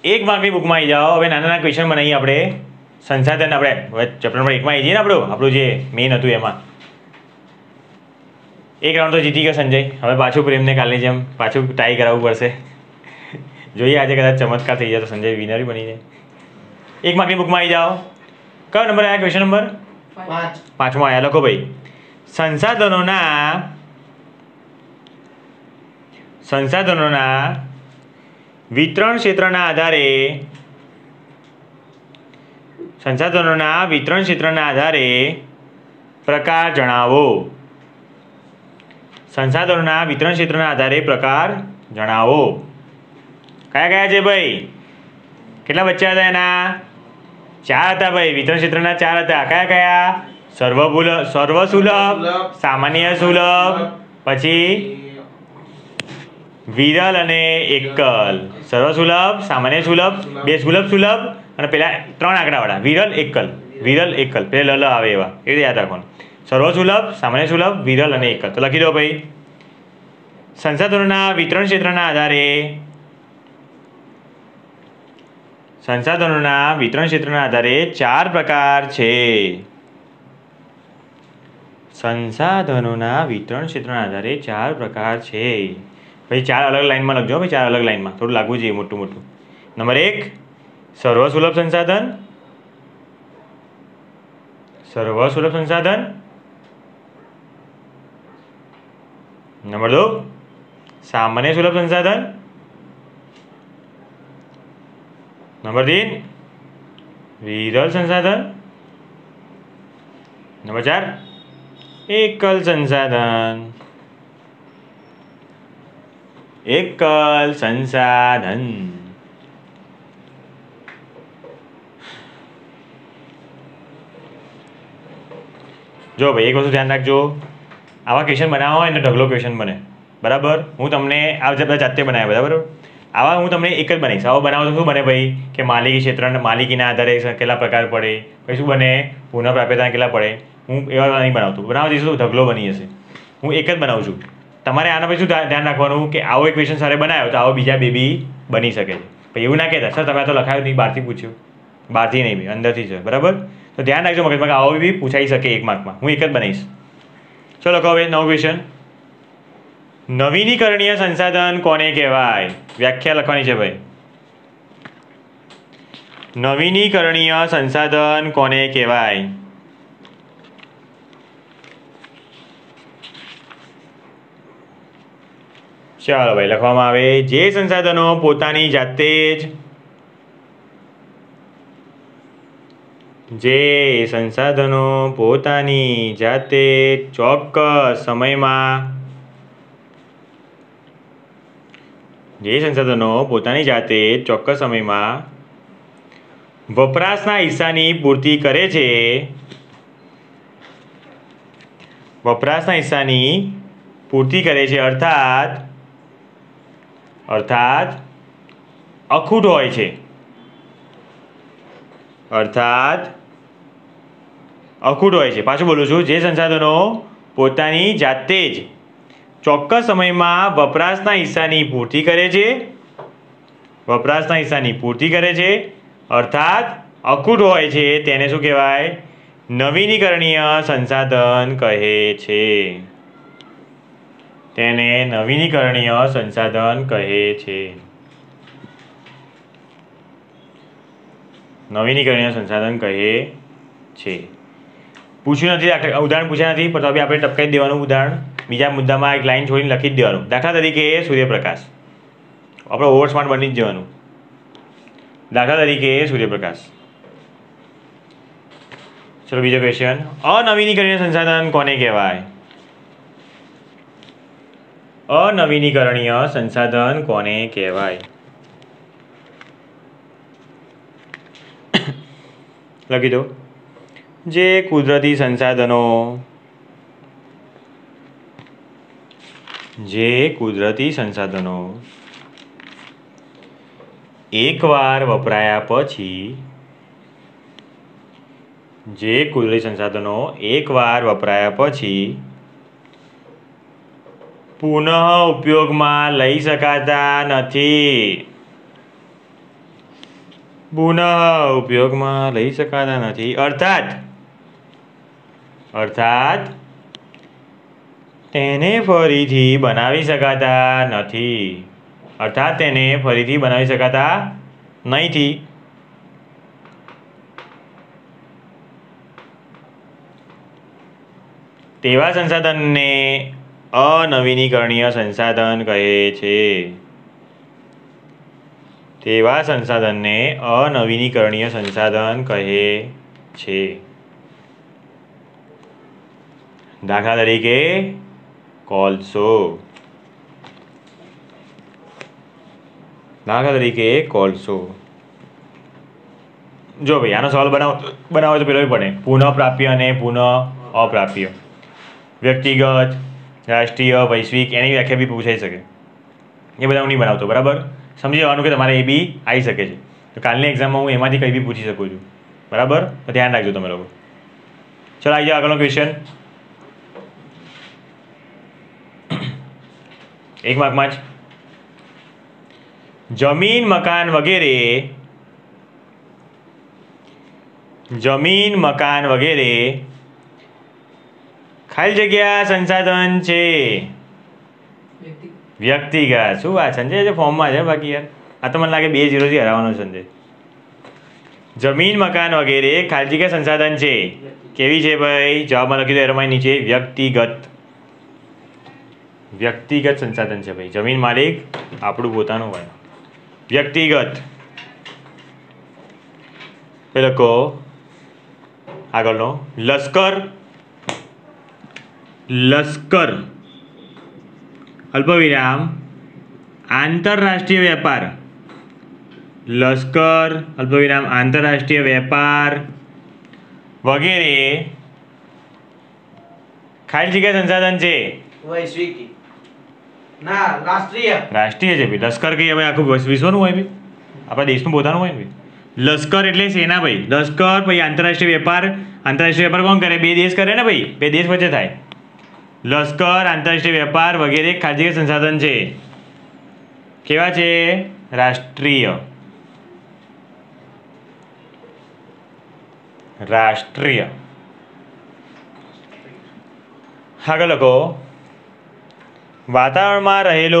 1 માર્કની બુકમાં આવી જાઓ. હવે નાના નાના ક્વેશ્ચન બનાવીએ આપણે. સંસાધન આપણે હવે ચેપ્ટર નંબર 1માં આવી જઈએ ને આપણું જે મેઇન હતું એમાં. 1 રાઉન્ડ તો જીતી ગયો સંજય. હવે પાછું પ્રેમને કાલની જેમ પાછું ટાઈ કરાવવું પડશે. જોઈએ આજે કદાચ ચમત્કાર થઈ જાય તો સંજય વિનર બની જાય. 1 માર્કની બુકમાં આવી જાઓ. કયો નંબર આવ્યા? ક્વેશ્ચન નંબર 5 આવ્યા. લખો ભાઈ. સંસાધનોના વિતરણ ક્ષેત્રના આધારે પ્રકાર જણાવો. સંસાધનોના વિતરણ ક્ષેત્રના આધારે પ્રકાર જણાવો. કયા કયા છે ભાઈ? કેટલા બચ્ચા હતા એના? 4 હતા ભાઈ. વિતરણ ક્ષેત્રના 4 હતા. કયા કયા? સર્વસુલભ, સામાન્ય સુલભ, પછી વિરલ અને એકલ. સર્વસુલભ, સામાન્ય સુલભ, 2 સુલભ અને પેલા 3 આંકડાવાળા વિરલ એકલ પેલા લ આવે એવા. એ યાદ રાખવાનું. સર્વસુલભ, સામાન્ય સુલભ, વિરલ અને એકલ. તો લખી દો ભાઈ. સંસાધનોના વિતરણ ક્ષેત્રના આધારે 4 પ્રકાર છે. સંસાધનોના વિતરણ ક્ષેત્રના આધારે 4 પ્રકાર છે. ભાઈ 4 અલગ લાઈનમાં લખજો ભાઈ. 4 અલગ લાઈનમાં થોડું લાગવું જોઈએ મોટું. નંબર 1 સર્વસુલભ સંસાધન. નંબર 2 સામાન્ય સુલભ સંસાધન. નંબર 3 વિરલ સંસાધન. નંબર 4 એકલ સંસાધન. જો ભાઈ એક વસ્તુ ધ્યાન રાખજો. આવા ક્વેશ્ચન બનાવવા હોય તો ઢગલો ક્વેશ્ચન બને. બરાબર. હું તમને આ બધા જાતે બનાવ્યા. બરાબર. આવા હું તમને એક જ બનાવીશ. આવો બનાવો તો શું બને ભાઈ કે માલિકી ક્ષેત્ર માલિકીના આધારે કેટલા પ્રકાર પડે, પછી શું બને પુનઃપ્રાપ્યતાના કેટલા પડે. હું એવા નહીં બનાવતો. બનાવવા જઈશું તો ઢગલો બની જશે. હું એક જ બનાવું છું. તમારે આના પછી શું ધ્યાન રાખવાનું કે આવો એક ક્વેશ્ચન સરે બનાવ્યો તો આવો બીજા બી બની શકે છે. પછી એવું ના કહેતા સર તમે તો લખાયું નહીં, બહારથી પૂછ્યું. બહારથી નહીં ભાઈ, અંદરથી છે. બરાબર. તો ધ્યાન રાખજો મગજમાં આવો બી પૂછાઈ શકે 1 માર્કમાં. હું એક જ બનાવીશ. ચલો લખો હવે નવો ક્વેશ્ચન. નવીનીકરણીય સંસાધન કોને કહેવાય? વ્યાખ્યા લખવાની છે ભાઈ. નવીનીકરણીય સંસાધન કોને કહેવાય? ચાલો ભાઈ લખવામાં આવે. જે સંસાધનો પોતાની જાતે ચોક્કસ સમયમાં વપરાશના હિસ્સાની પૂર્તિ કરે છે. અર્થાત અખૂટ હોય છે. પાછું બોલું છું. જે સંસાધનો પોતાની જાતે જ ચોક્કસ સમયમાં વપરાશના હિસ્સાની પૂર્તિ કરે છે અર્થાત અખૂટ હોય છે તેને શું કહેવાય? નવીનીકરણીય સંસાધન કહે છે. નવીનીકરણીય સંસાધન કહે છે. પૂછ્યું નથી, ઉદાહરણ પૂછ્યા નથી, પણ તો બી આપણે ટપકાઈ દેવાનું ઉદાહરણ. બીજા મુદ્દામાં એક લાઈન છોડીને લખી જ દેવાનું. દાખલા તરીકે સૂર્યપ્રકાશ, આપણે ઓવર સ્માર્ટ બની જ જવાનું. દાખલા તરીકે સૂર્યપ્રકાશ. ચલો બીજો ક્વેશ્ચન. અનવીનીકરણીય સંસાધન કોને કહેવાય? અનવીનીકરણીય સંસાધન કોને કહેવાય? લખી દો. જે કુદરતી સંસાધનો એકવાર વપરાયા પછી પુનઃ ઉપયોગમાં લઈ શકાતા નથી. અર્થાત તેને ફરીથી બનાવી શકાતા નથી. તેવા સંસાધનને અનવીનીકરણીય સંસાધન કહે છે. દાખલા તરીકે કોલસો. જો ભાઈ આનો સવાલ બનાવો તો પેલો પડે પુનઃપ્રાપ્ય અને પુનઃ અપ્રાપ્ય. વ્યક્તિગત, રાષ્ટ્રીય, વૈશ્વિક એની વ્યાખ્યા બી પૂછાઈ શકે. એ બધા હું નહીં બનાવતો, બરાબર? સમજી જવાનું કે તમારે એ બી આવી શકે છે. તો કાલની એક્ઝામમાં હું એમાંથી કંઈ બી પૂછી શકું છું, બરાબર? તો ધ્યાન રાખજો તમે લોકો. ચલો આવી જાઓ આગળનો ક્વેશ્ચન. 1 માર્કમાં જ. જમીન મકાન વગેરે ખાલી જગ્યા સંસાધન છે. વ્યક્તિગત. શું વાત સંજય છે? ફોર્મમાં છે બાકી યાર. આ તો મને લાગે 2-0 થી હરાવવાનો સંજય. જમીન મકાન વગેરે ખાલી જગ્યા સંસાધન છે. કેવી છે ભાઈ? જવાબમાં લખી દો એરોમાં નીચે. વ્યક્તિગત સંસાધન છે ભાઈ. જમીન માલિક આપણું પોતાનું હોય. વ્યક્તિગત. પેલો કહો આગળનો. લશ્કર અલ્પવિરામ આંતરરાષ્ટ્રીય વેપાર. વગેરે ખાલી જગ્યા સંસાધન છે. વૈશ્વિક ના રાષ્ટ્રીય છે ભાઈ. લશ્કર કઈ હવે આખું વિશ્વનું હોય ભાઈ? આપણા દેશનું પોતાનું હોય ભાઈ. લશ્કર એટલે સેના ભાઈ. લશ્કર પછી આંતરરાષ્ટ્રીય વેપાર કોણ કરે? 2 દેશ કરે ને ભાઈ. 2 દેશ વચ્ચે થાય. લશ્કર, આંતરરાષ્ટ્રીય વેપાર વગેરે ખાલી જગ્યા સંસાધન છે. કેવા છે? રાષ્ટ્રીય. આગળ લખો. વાતાવરણમાં રહેલા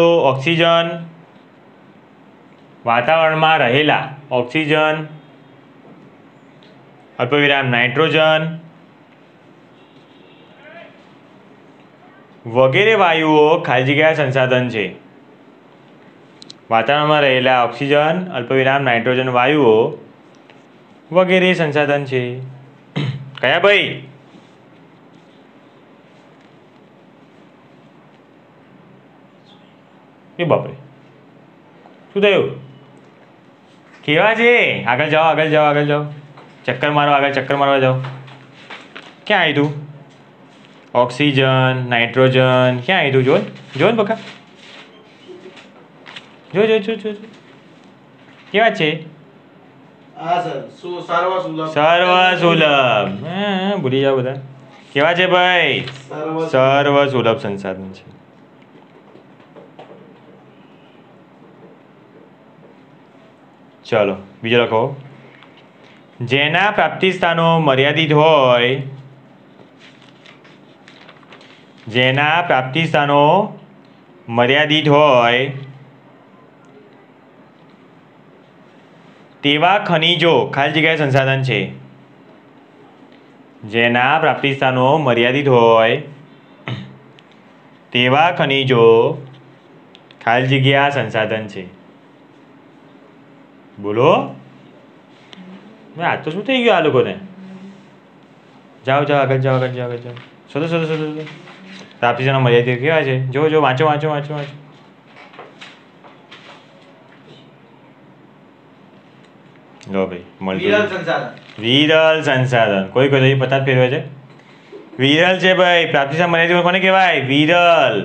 ઓક્સિજન અલ્પવિરામ નાઇટ્રોજન વગેરે વાયુઓ ખાલી જગ્યા સંસાધન છે. વાતાવરણમાં રહેલા ઓક્સિજન અલ્પવિરામ નાઇટ્રોજન વાયુઓ વગેરે સંસાધન છે. કયા ભાઈ? એ બાપરે શું થયું? કેવા છે? આગળ જાઓ. ચક્કર મારવા જાઓ. ક્યાં આવી તું? ઓક્સિજન, નાઇટ્રોજન ક્યાં આવી તું? જો ને બકા. જો કેવા છે? સર્વસુલભ. ભૂલી જાઓ બધા. કેવા છે ભાઈ? સર્વસુલભ સંસાધન છે. ચલો બીજો લખો. જેના પ્રાપ્તિ સ્થાનો મર્યાદિત હોય તેવા ખનિજો ખાલી જગ્યાએ સંસાધન છે જેના પ્રાપ્તિ સ્થાનો મર્યાદિત હોય તેવા ખનિજો ખાલી જગ્યા સંસાધન છે. બોલો આ તો શું થઈ ગયું આ લોકોને? જાઓ જાઓ આગળ જાઓ આગળ જાઓ આગળ જાઓ. શોધો શોધો શોધો શોધો. પ્રાપ્તિ સ્થાનો મર્યાદિત કેવા છે? જો જો વાંચો વાંચો વાંચો વાંચો. લો ભાઈ મળતું વિરલ સંસાધન. કોઈ કોઈ પતા ફેરવે છે. વિરલ છે ભાઈ. પ્રાપ્તિ સ્થાન મર્યાદિત કોને કહેવાય? વિરલ.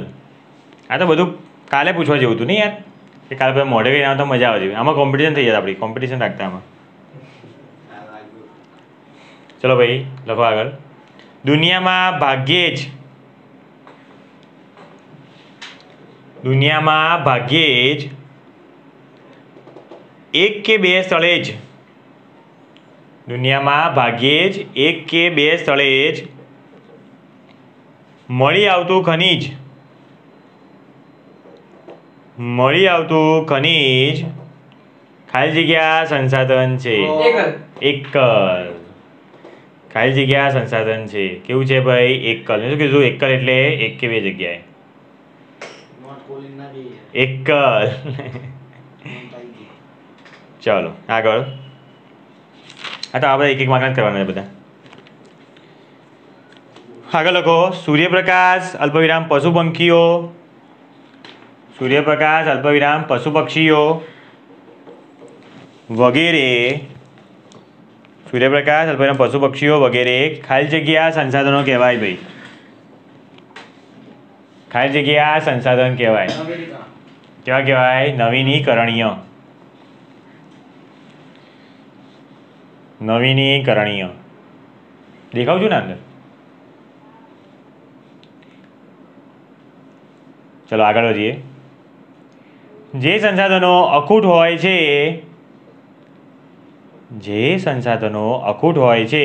આ તો બધું કાલે પૂછવા જેવું હતું નહીં યાર, કે કાલે બધા મોઢે ગઈ તો મજા આવે. આમાં કોમ્પિટિશન થઈ જાય આપણી, કોમ્પિટિશન રાખતા આમાં. ચલો ભાઈ લખો આગળ. દુનિયામાં ભાગ્યે જ એક કે બે સ્થળે જ મળી આવતું ખનિજ ખાલી જગ્યા સંસાધન છે. એકલ ખાલી જગ્યા સંસાધન છે. કેવું છે ભાઈ? એકલ. શું કીધું? એકલ એટલે એક કે બે જગ્યાએ. એકલ. ચાલો આગળ. આ તો આપણે એક એક માર્ક કરવાના બધા. આગળ લખો. સૂર્યપ્રકાશ અલ્પવિરામ પશુ પંખીઓ. સૂર્યપ્રકાશ અલ્પવિરામ પશુ પક્ષીઓ વગેરે. સૂર્યપ્રકાશ અલ્પવિરામ પશુ પક્ષીઓ વગેરે ખાલી જગ્યા સંસાધનો કહેવાય ભાઈ. ખાલી જગ્યા સંસાધન કહેવાય. કેવા કહેવાય? નવીનીકરણીય. નવીનીકરણીય. દેખાવ છું ને અંદર? ચલો આગળ વધીએ. જે સંસાધનો અખૂટ હોય છે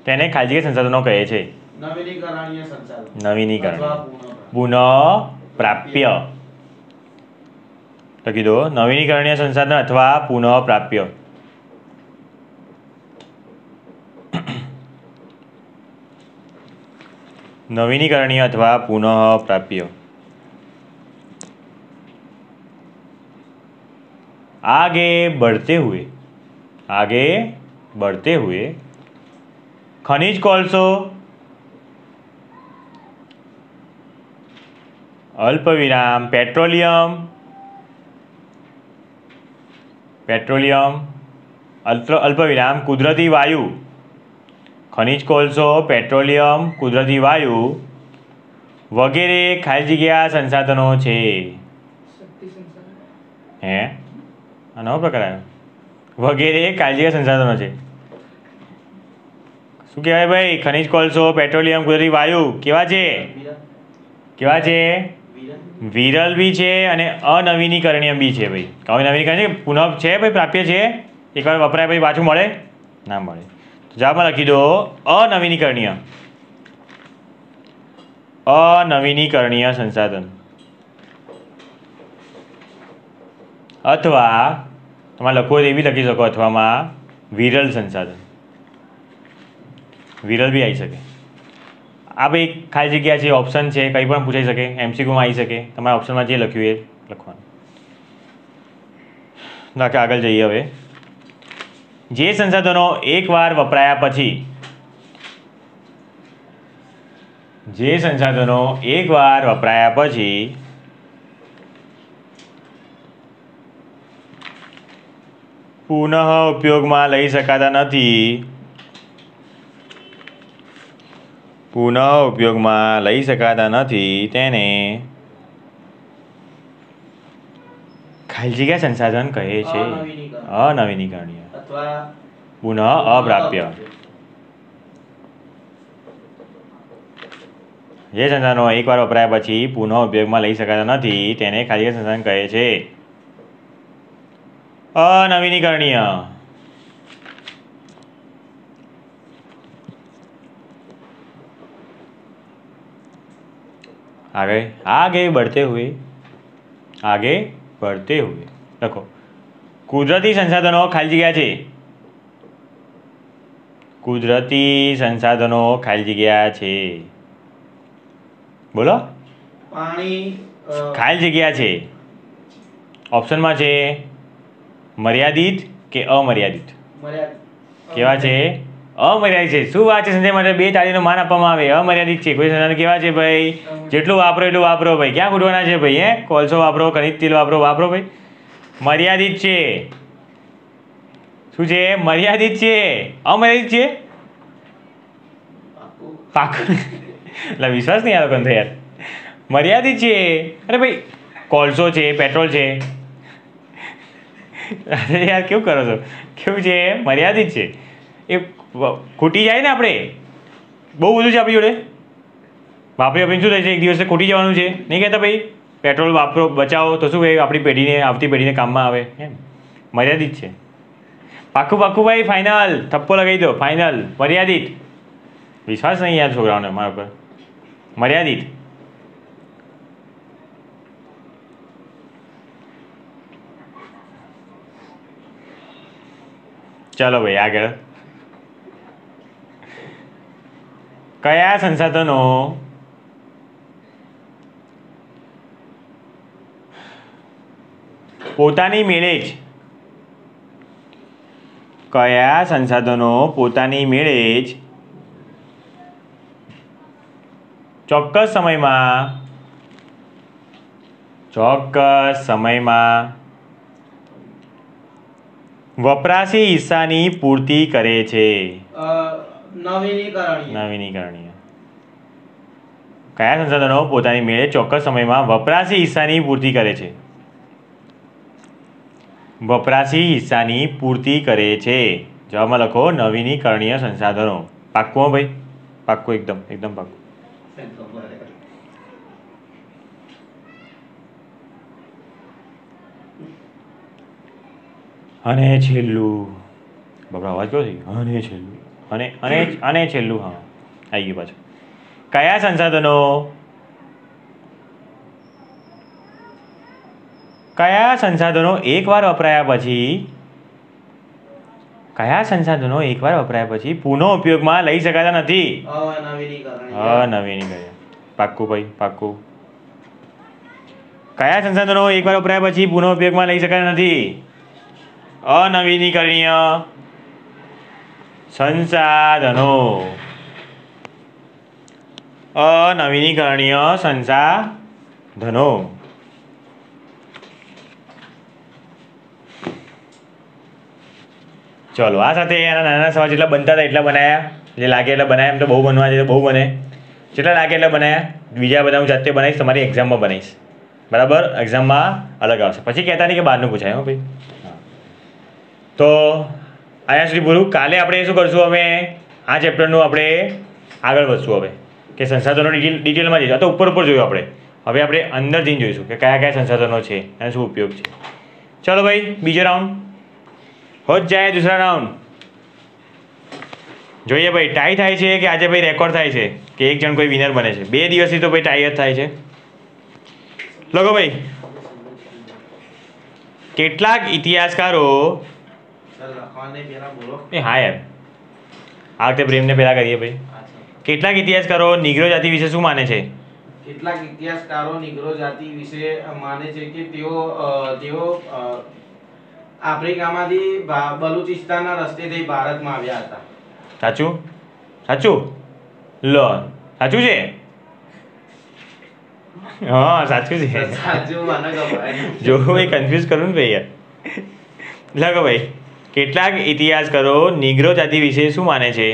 તેને ખાલી જગ્યા સંસાધનો કહે છે. નવીનીકરણ. પુનઃ પ્રાપ્ય લખી દો. નવીનીકરણીય સંસાધન અથવા પુનઃ પ્રાપ્ય. નવીનીકરણીય અથવા પુનઃ પ્રાપ્ય. आगे बढ़ते हुए खनिज कोळसो अल्पविराम पेट्रोलियम अल्पविराम कुदरती वायु. खनिज कोळसो पेट्रोलियम कुदरती वायु वगैरे खाली जग्या संसाधनों छे. हे આ નવો પ્રકાર આવ્યો. વગેરે ખાલી જગ્યા સંસાધનો છે. શું કહેવાય ભાઈ? ખનિજ કોલસો પેટ્રોલિયમ કુદરતી વાયુ કેવા છે? વિરલ બી છે અને અનવીનીકરણીય બી છે ભાઈ. હવે નવીનીકરણ પુનઃ છે ભાઈ, પ્રાપ્ય છે. એકવાર વપરાય પછી પાછું મળે ના મળે. તો જવાબમાં લખી દો અનવીનીકરણીય સંસાધન. અથવા તમારે લખવું હોય એ બી લખી શકો. અથવામાં વિરલ સંસાધન. વિરલ બી આવી શકે. આ ભાઈ ખાલી જગ્યા છે, ઓપ્શન છે, કંઈ પણ પૂછાઈ શકે, એમસીક્યુમાં આવી શકે. તમારા ઓપ્શનમાં જે લખ્યું એ લખવાનું. નાખે આગળ જઈએ હવે. જે સંસાધનો એકવાર વપરાયા પછી પુનઃ ઉપયોગમાં લઈ શકાતા નથી તેને ખાલી જગ્યા સંસાધન કહે છે. અનવીનીકરણીય પુનઃ અપ્રાપ્ય. જે સંસાધનો એકવાર વપરાયા પછી પુનઃ ઉપયોગમાં લઈ શકાતા નથી તેને ખાલી જગ્યા સંસાધન કહે છે. अनवीनीकरणीय. आगे बढ़ते हुए લખો કુદરતી સંસાધનો ખાલી જગ્યા છે. કુદરતી સંસાધનો ખાલી જગ્યા છે. બોલો. પાણી ખાલી જગ્યા છે. ઓપ્શનમાં છે મર્યાદિત કે અમર્યાદિત. કેવા છે? અમર્યાદિત છે. શું વાત છે સંજય? માટે 2 તાળીનું માન આપવામાં આવે. અમર્યાદિત છે. કોઈ સંસાધન કેવા છે ભાઈ? જેટલું વાપરો એટલું વાપરો ભાઈ. ક્યાં ખૂટવાના છે ભાઈ? કોલસો વાપરો, ખનિજ તેલ વાપરો ભાઈ. મર્યાદિત છે. શું છે? મર્યાદિત છે. અમર્યાદિત છે. પાકું એટલે વિશ્વાસ નહીં આવે કોણ યાર. મર્યાદિત છે. અરે ભાઈ કોલસો છે, પેટ્રોલ છે. અરે યાર કેવું કરો છો? કેવું છે? મર્યાદિત છે. એ ખૂટી જાય ને આપણે બહુ બધું છે આપણી જોડે. વાપરી વાપરીને શું થાય છે? એક દિવસે ખૂટી જવાનું છે. નહીં કહેતા ભાઈ પેટ્રોલ વાપરો બચાવો તો શું કહે આપણી પેઢીને આવતી પેઢીને કામમાં આવે. એમ મર્યાદિત છે. પાક્કું ભાઈ ફાઇનલ. થપ્પો લગાવી દો. ફાઇનલ. મર્યાદિત. વિશ્વાસ નહીં યાર છોકરાઓને મારા પર. મર્યાદિત. ચાલો ભાઈ આગળ. કયા સંસાધનો પોતાની મેળે જ ચોક્કસ સમયમાં વપરાશી હિસ્સાની પૂર્તિ કરે છે? નવીનીકરણીય. કયા સંસાધનો પોતાની મેળે ચોક્કસ સમયમાં વપરાશી હિસ્સાની પૂર્તિ કરે છે? વપરાશી હિસ્સાની પૂર્તિ કરે છે. જવાબમાં લખો નવીનીકરણીય સંસાધનો. પાક્કું ભાઈ? પાક્કું એકદમ પાક્કું. અને છેલ્લું બાબા અવાજ કયો થઈ ગયો? અને છેલ્લું હા આવી ગયું પાછું. કયા સંસાધનો એકવાર વપરાયા પછી પુનઃ ઉપયોગમાં લઈ શકાતા નથી? અનવીનીકરણીય. પાક્કું ભાઈ પાક્કું. કયા સંસાધનો એકવાર વપરાયા પછી પુનઃ ઉપયોગમાં લઈ શકાતા નથી? અનવીનીકરણીય સંસાધનો. અનવીનીકરણીય સંસાધનો. ચલો આ સાથે એના નાના સવાલ જેટલા બનતા હતા એટલા બનાવ્યા. જે લાગે એટલા બનાવ્યા. એમ તો બહુ બનવા છે તો બહુ બને. જેટલા લાગે એટલા બનાવ્યા. બીજા બધા હું જાતે બનાવીશ. તમારી એક્ઝામમાં બનાવીશ. બરાબર? એક્ઝામમાં અલગ આવશે. પછી કહેતા નહીં કે બહારનું પૂછાય હો ભાઈ. તો અહીંયા સુધી પૂરું. કાલે આપણે શું કરશું? અમે આ ચેપ્ટરનું આપણે આગળ વધશું હવે કે સંસાધનો ડિટેલમાં જઈશું. આ તો ઉપર જોયું આપણે. હવે આપણે અંદર જઈને જોઈશું કે કયા સંસાધનો છે અને શું ઉપયોગ છે. ચલો ભાઈ બીજો રાઉન્ડ हो जाए. दूसरा राउंड જોઈએ ભાઈ ટાઈ થાય છે કે આજે ભાઈ રેકોર્ડ થાય છે કે એક જણ કોઈ વિનર બને છે? 2 દિવસથી તો ભાઈ ટાઈ જ થાય છે. લખો ભાઈ. કેટલાક ઇતિહાસકારો હા યાર આ વખતે પ્રેમને પહેલા કરીએ ભાઈ. કેટલાક ઇતિહાસકારો નિગ્રો જાતિ વિશે શું માને છે? કેટલાક ઇતિહાસકારો નિગ્રો જાતિ વિશે માને છે કે તેઓ આફ્રિકામાંથી બલુચિસ્તાનના રસ્તે થઈ ભારતમાં આવ્યા હતા. સાચું? લો સાચું છે? હા સાચું છે. જો ભાઈ કન્ફ્યુઝ કરું ને ભાઈ યાર. લખો ભાઈ. કેટલાક ઇતિહાસકારો નિગ્રો જાતિ વિશે શું માને છે?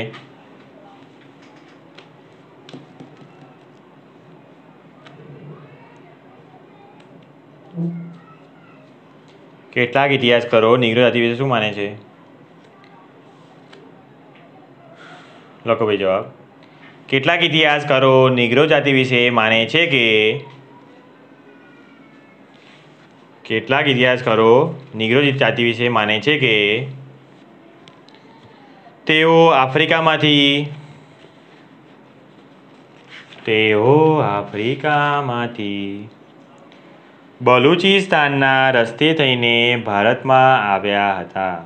કેટલાક ઇતિહાસકારો નિગ્રો જાતિ વિશે શું માને છે? લખો ભાઈ જવાબ. કેટલાક ઇતિહાસકારો નિગ્રો જાતિ વિશે માને છે કે તેઓ આફ્રિકામાંથી બલુચિસ્તાનના રસ્તે થઈને ભારતમાં આવ્યા હતા.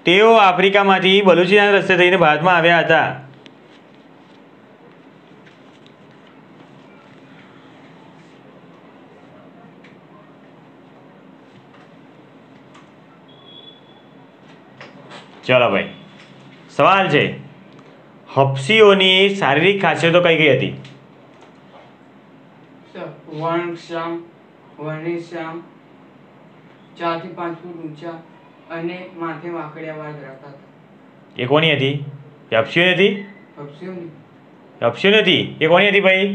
તેઓ આફ્રિકામાંથી બલુચિસ્તાન રસ્તે થઈને ભારતમાં આવ્યા હતા. ચલો ભાઈ, સવાલ છે, હપ્સીઓની શારીરિક ખાસિયતો કઈ કઈ હતી? વર્ણક્ષમ, વર્ણિશ્યામ, 4 થી 5 ફૂટ ઊંચા અને માથે વાંકડિયા વાળ ધરાવતા હતા. એ કોની હતી? હપ્સીઓ હતી? હપ્સીઓ નથી. એ કોની હતી ભાઈ?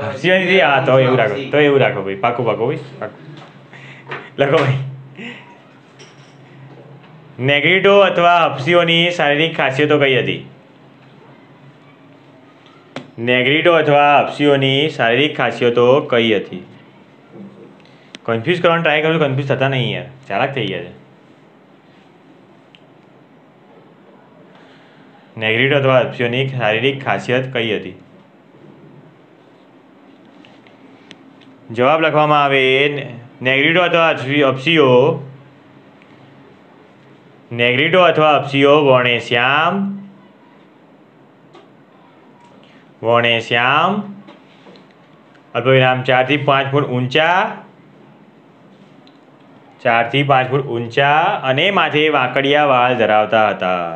હપ્સીઓ નથી. હા, તો એવું રાખો, ભાઈ, પાકું ભાઈ, પાકું લખો ભાઈ. નેગ્રીટો અથવા હપ્સીઓની શારીરિક ખાસિયતો કઈ હતી? નેગ્રીટો અથવા હપ્સીઓની શારીરિક ખાસિયતો કઈ હતી? કન્ફ્યુઝ કરવાનો ટ્રાય કરજો, કન્ફ્યુઝ થતા નહીં યાર, ચાલાક થઈ ગયા છે. નેગ્રીટો અથવા હપ્સીઓની શારીરિક ખાસિયત કઈ હતી? જવાબ લખવામાં આવે નેગ્રીટો અથવા હપ્સીઓ. નેગ્રીટો અથવા હપ્સીઓ વર્ણેશ્યામ, અલ્પવિરામ 4 થી 5 ફૂટ ઊંચા, 4 થી 5 ફૂટ ઊંચા અને માથે વાંકડિયા વાળ ધરાવતા હતા.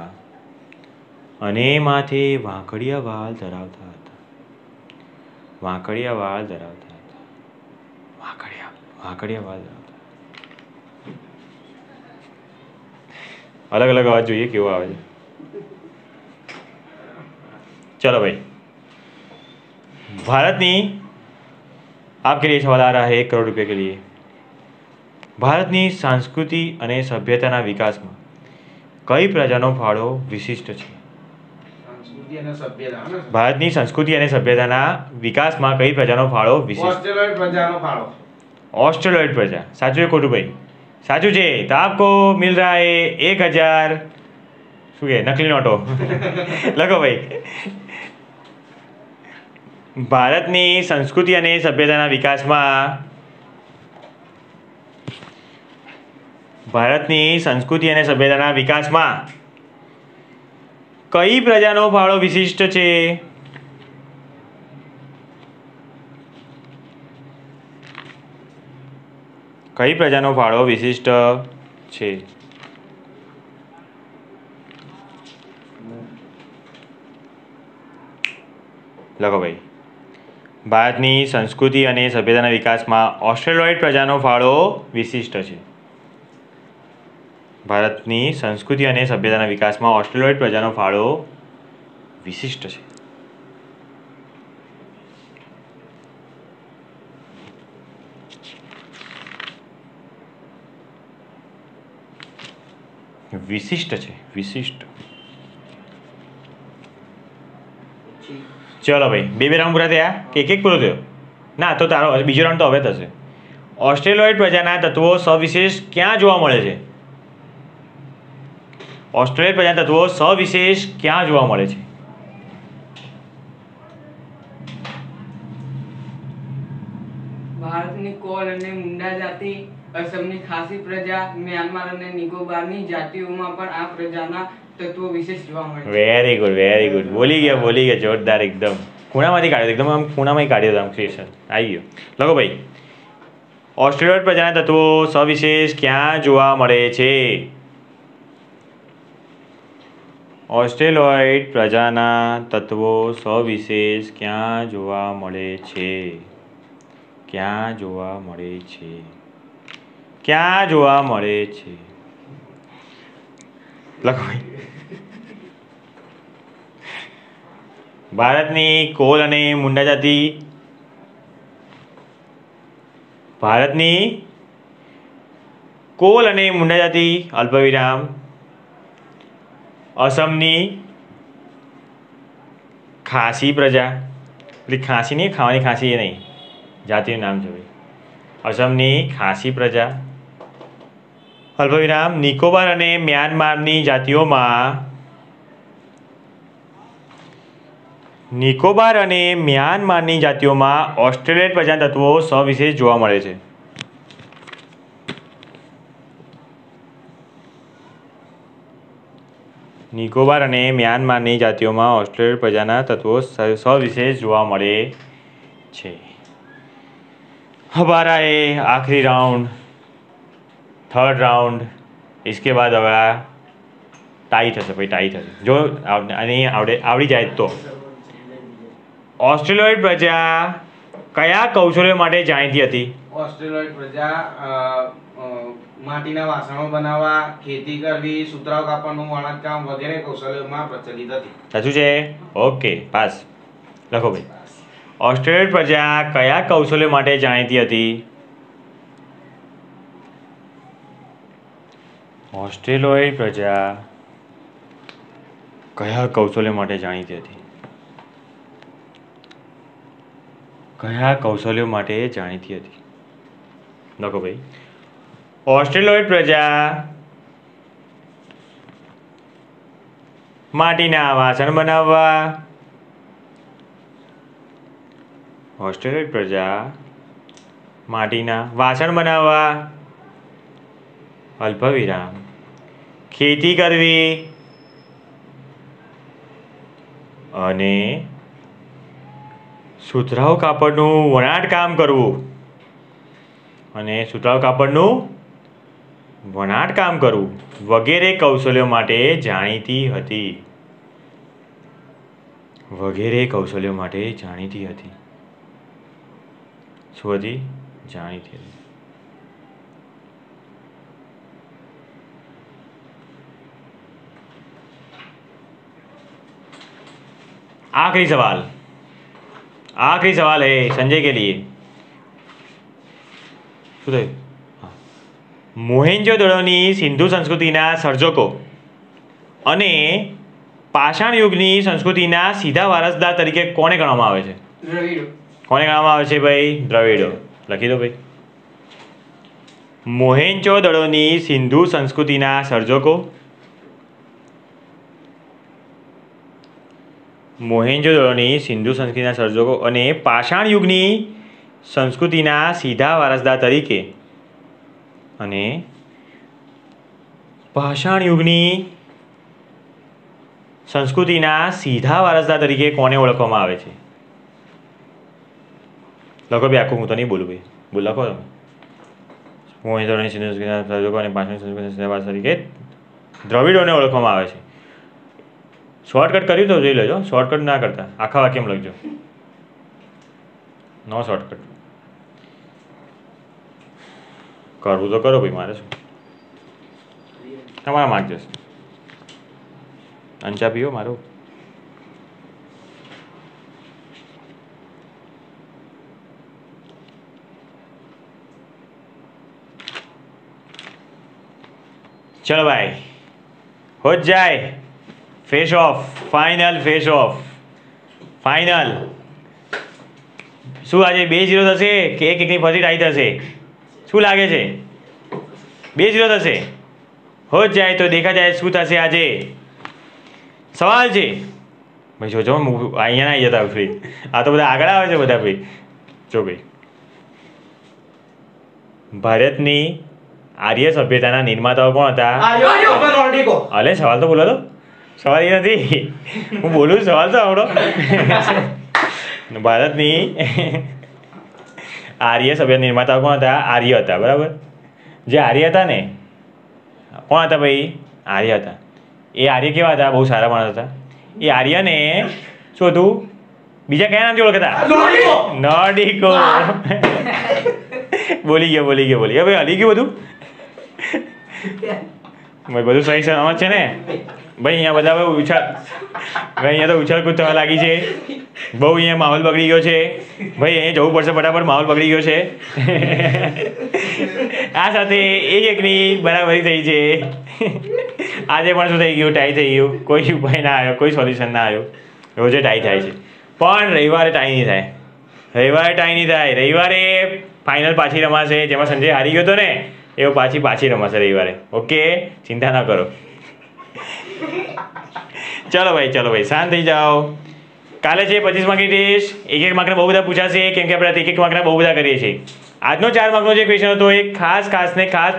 अलग अलग आवाज જોઈએ કેવો આવે છે. चलो भाई, भारतनी आपके लिए सवाल आ रहा है 1 करोड़ रुपए के लिए. ભારતની સંસ્કૃતિ અને સભ્યતાના વિકાસમાં કઈ પ્રજાનો ફાળો વિશિષ્ટ છે? ભારતની સંસ્કૃતિ અને સભ્યતાના વિકાસમાં કઈ પ્રજાનો ફાળો વિશિષ્ટ? ऑस्ट्रेलॉइड प्रजा. साचू है खोटू भाई? साचू છે. तो आपको मिल रहा है 1000 શું કે નકલી નોટો. લખો ભાઈ. ભારતની સંસ્કૃતિ અને સભ્યતાના વિકાસમાં કઈ પ્રજાનો ફાળો વિશિષ્ટ છે? કઈ પ્રજાનો ફાળો વિશિષ્ટ છે? લખો ભાઈ. ભારતની સંસ્કૃતિ અને સભ્યતાના વિકાસમાં ઓસ્ટ્રેલોઇડ પ્રજાનો ફાળો વિશિષ્ટ છે. ભારતની સંસ્કૃતિ અને સભ્યતાના વિકાસમાં ઓસ્ટ્રેલોઇડ પ્રજાનો ફાળો વિશિષ્ટ છે. વિશિષ્ટ. ચલો ભાઈ, બે રાઉન્ડ પૂરા થયા કે એક પૂરો થયો? ના, તો તારો બીજો રાઉન્ડ તો હવે થશે. ઓસ્ટ્રેલોઇડ પ્રજાના તત્વો સવિશેષ ક્યાં જોવા મળે છે? ઓસ્ટ્રેલિયન પ્રજાના તત્વો સવિશેષ ક્યાં જોવા મળે છે? ભારતની કોલ અને મુંડા જાતિ, અસમની ખાસી પ્રજા, મ્યાનમાર અને નિકોબારની જાતિઓમાં પણ આ પ્રજાના તત્વો વિશેષ જોવા મળે છે. Very good. બોલી ગયા જોરદાર. એકદમ ખૂણામાંથી કાઢ્યો, એકદમ આમ ખૂણામાં કાઢ્યો આમ ક્વેશ્ચન આવી ગયો. લખો ભાઈ. ઓસ્ટ્રેલિયન પ્રજાના તત્વો સવિશેષ ક્યાં જોવા મળે છે? ઓસ્ટ્રેલોઇડ પ્રજાના તત્વો સવિશેષ ક્યાં જોવા મળે છે? લખો ભાઈ. ભારતની કોલ અને મુંડા જાતિ, અલ્પવિરામ, અસમની ખાસી પ્રજા, એટલે ખાસી નહીં, ખાવાની ખાસી એ નહીં, જાતિનું નામ છે ભાઈ. અસમની ખાસી પ્રજા, અલ્પવિરામ, નિકોબાર અને મ્યાનમારની જાતિઓમાં નિકોબાર અને મ્યાનમારની જાતિઓમાં ઓસ્ટ્રેલિયન પ્રજાના તત્વો સવિશેષ જોવા મળે છે. નિકોબાર અને મ્યાનમારની જાતિઓમાં ઓસ્ટ્રેલિયન પ્રજાના તત્વો સવિશેષ જોવા મળે છે. हमारा ये आखिरी राउंड, थर्ड राउंड, इसके बाद હવે ટાઈ થશે ભાઈ, ટાઈ થશે જો આવડી જાય તો. ઓસ્ટ્રેલિયોઇડ પ્રજા કયા કૌશલ્યો માટે જાણીતી હતી? ઓસ્ટ્રેલિયોઇડ પ્રજા માટીના વાસણો બનાવવા, ખેતી કરવી, સુતરાઉ કાપડનું વણાટકામ વગેરે કૌશલ્યોમાં પ્રચલિત હતી. સાચું છે? Okay, pass. લખો ભાઈ. ઓસ્ટ્રેલિયોઇડ પ્રજા કયા કૌશલ્યો માટે જાણીતી હતી? ઓસ્ટ્રેલિયોઇડ પ્રજા કયા કૌશલ્યો માટે જાણીતી હતી? કયા કૌશલ્યો માટે જાણીતી હતી? લખો ભાઈ. ઓસ્ટ્રેલિયોઇડ પ્રજા માટીના વાસણ બનાવવા, ઓસ્ટ્રેલિયોઇડ પ્રજા માટીના વાસણ બનાવવા, અલ્પવિરામ, ખેતી કરવી અને સુતરાઉ કાપડનું વણાટકામ કરવું, અને સુતરાઉ કાપડનું વણાટકામ કરવું વગેરે કૌશલ્યો માટે જાણીતી હતી. વગેરે કૌશલ્યો માટે જાણીતી હતી. શું હતી? જાણીતી હતી. आखिरी सवाल, आखिरी सवाल है संजय के लिए. શું થયું? મોહેન્જો-દડોની સિંધુ સંસ્કૃતિના સર્જકો અને પાષાણ યુગની સંસ્કૃતિના સીધા વારસદાર તરીકે કોને ગણવામાં આવે છે? દ્રવિડો. કોને ગણવામાં આવે છે ભાઈ? દ્રવિડો. લખી દો ભાઈ. મોહેન્જો-દડોની સિંધુ સંસ્કૃતિના સર્જકો, મોહેન્જો-દડોની સિંધુ સંસ્કૃતિના સર્જકો અને પાષાણ યુગની સંસ્કૃતિના સીધા વારસદાર તરીકે, અને પાષાણ યુગની સંસ્કૃતિના સીધા વારસદાર તરીકે કોને ઓળખવામાં આવે છે? લખો ભાઈ. આખું હું તો નહીં બોલું ભાઈ, બોલ લખો તમે. મોહેન્જો-દડોની સિંધુ સંસ્કૃતિના સર્જકો અને પાષાણ સંસ્કૃતિના સીધા વારસદાર તરીકે દ્રવિડોને ઓળખવામાં આવે છે. શોર્ટકટ કર્યું તો જોઈ લેજો, શોર્ટકટ ના કરતા આખા વાક્યમાં લખજો, નો શોર્ટકટ. કરવું તો કરો ભાઈ, મારે શું, તમારા માર્ક જશે. અંચા પીવો મારું. ચલો ભાઈ, હો જ જાય. Face of, final face of, final. શું આજે 2-0 થશે કે એકની ફરી ટાઈ થશે? શું લાગે છે? 2-0 થશે. હો જ જાય તો દેખા જાય શું થશે આજે. સવાલ છે ભાઈ, જોજો અહીંયા ના આવી જતા ફ્રી. આ તો બધા આગળ આવે છે બધા ભાઈ. જો ભાઈ, ભારતની આર્ય સભ્યતાના નિર્માતાઓ કોણ હતા? અલે સવાલ તો બોલો તો. સવાલ એ નથી, હું બોલું સવાલ તો આવડો. ભારતની આર્ય સભ્ય નિર્માતાઓ કોણ હતા? આર્ય હતા, બરાબર. જે આર્ય હતા ને, કોણ હતા ભાઈ? આર્ય હતા. એ આર્ય કેવા હતા? બહુ સારા માણસ હતા. એ આર્યને શું હતું? બીજા કયા નામથી ઓળખતા? નોર્ડિકો. બોલી ગયો ભાઈ, હલી ગયું બધું ભાઈ. બધું સહી સમજ છે ને ભાઈ? અહીંયા બધા ભાઈ ભાઈ અહીંયા તો ઉછળકૂદ થવા લાગી છે બહુ. અહીંયા માહોલ બગડી ગયો છે ભાઈ. અહીંયા જવું પડશે ફટાફટ, માહોલ બગડી ગયો છે. આ સાથે એકની બરાબરી થઈ છે. આજે પણ શું થઈ ગયું? ટાઈ થઈ ગયું. કોઈ ઉપાય ના આવ્યો, કોઈ સોલ્યુશન ના આવ્યું. રોજે ટાઈ થાય છે, પણ રવિવારે ટાઈ નહીં થાય. રવિવારે ફાઇનલ પાછી રમાશે. જેમાં સંજય હારી ગયો હતો ને, એવો પાછી રમાશે રવિવારે. ઓકે, ચિંતા ના કરો. ચલો ભાઈ, શાંત થઈ જાઓ. કાલે છે 25 માર્કની ટેસ્ટ, 1-1 માર્કના બહુ બધા પૂછાશે, કેમ કે આપણે 1-1 માર્કના બહુ બધા કરીએ છીએ. આજનો 4 માર્કનો જે ક્વેશ્ચન હતો એ ખાસ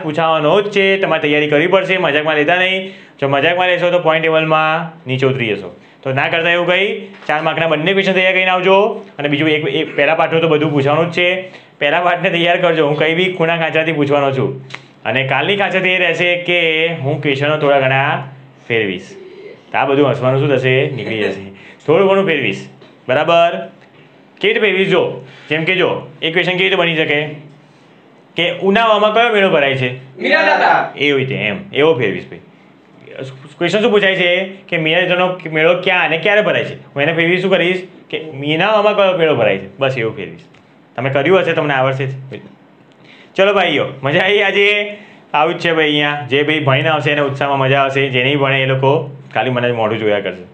પૂછાવાનો જ છે. તમારે તૈયારી કરવી પડશે, મજાકમાં લેતા નહીં. જો મજાકમાં લેશો તો પોઈન્ટ ટેબલમાં નીચે ઉતરી જશો. તો ના કરતા એવું કંઈ 4 માર્કના બંને ક્વેશ્ચન તૈયાર કરીને આવજો. અને બીજું એક પહેલા પાઠનું તો બધું પૂછવાનું જ છે. પહેલા પાઠને તૈયાર કરજો. હું કંઈ બી ખૂણા ખાંચાથી પૂછવાનો છું. અને કાલની ખાંચાથી એ રહેશે કે હું ક્વેશ્ચનો થોડા ઘણા ફેરવીશ. તો આ બધું હસવાનું શું થશે? નીકળી જશે. થોડું ઘણું ફેરવીશ, બરાબર? કેવી રીતે ફેરવીશ? જો જેમ કે જો એક ક્વેશ્ચન કેવી રીતે બની શકે કે ઉનાવામાં કયો મેળો ભરાય છે? એવી રીતે એમ એવો ફેરવીશ ભાઈ. ક્વેશ્ચન શું પૂછાય છે કે મીનાનો મેળો ક્યાં અને ક્યારે ભરાય છે? હું એને ફેરવી શું કરીશ કે મીનાવામાં કયો મેળો ભરાય છે? બસ એવું ફેરવીશ. તમે કર્યું હશે, તમને આવડશે જ. ચલો ભાઈઓ, મજા આવી આજે? આવું જ છે ભાઈ. અહીંયા જે ભાઈ ભણીને આવશે એને ઉત્સાહમાં મજા આવશે, જે નહીં ભણે એ લોકો ખાલી મને જ મોઢું જોયા કરશે.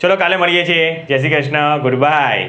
ચલો કાલે મળીએ છીએ. જય શ્રી કૃષ્ણ. Good bye.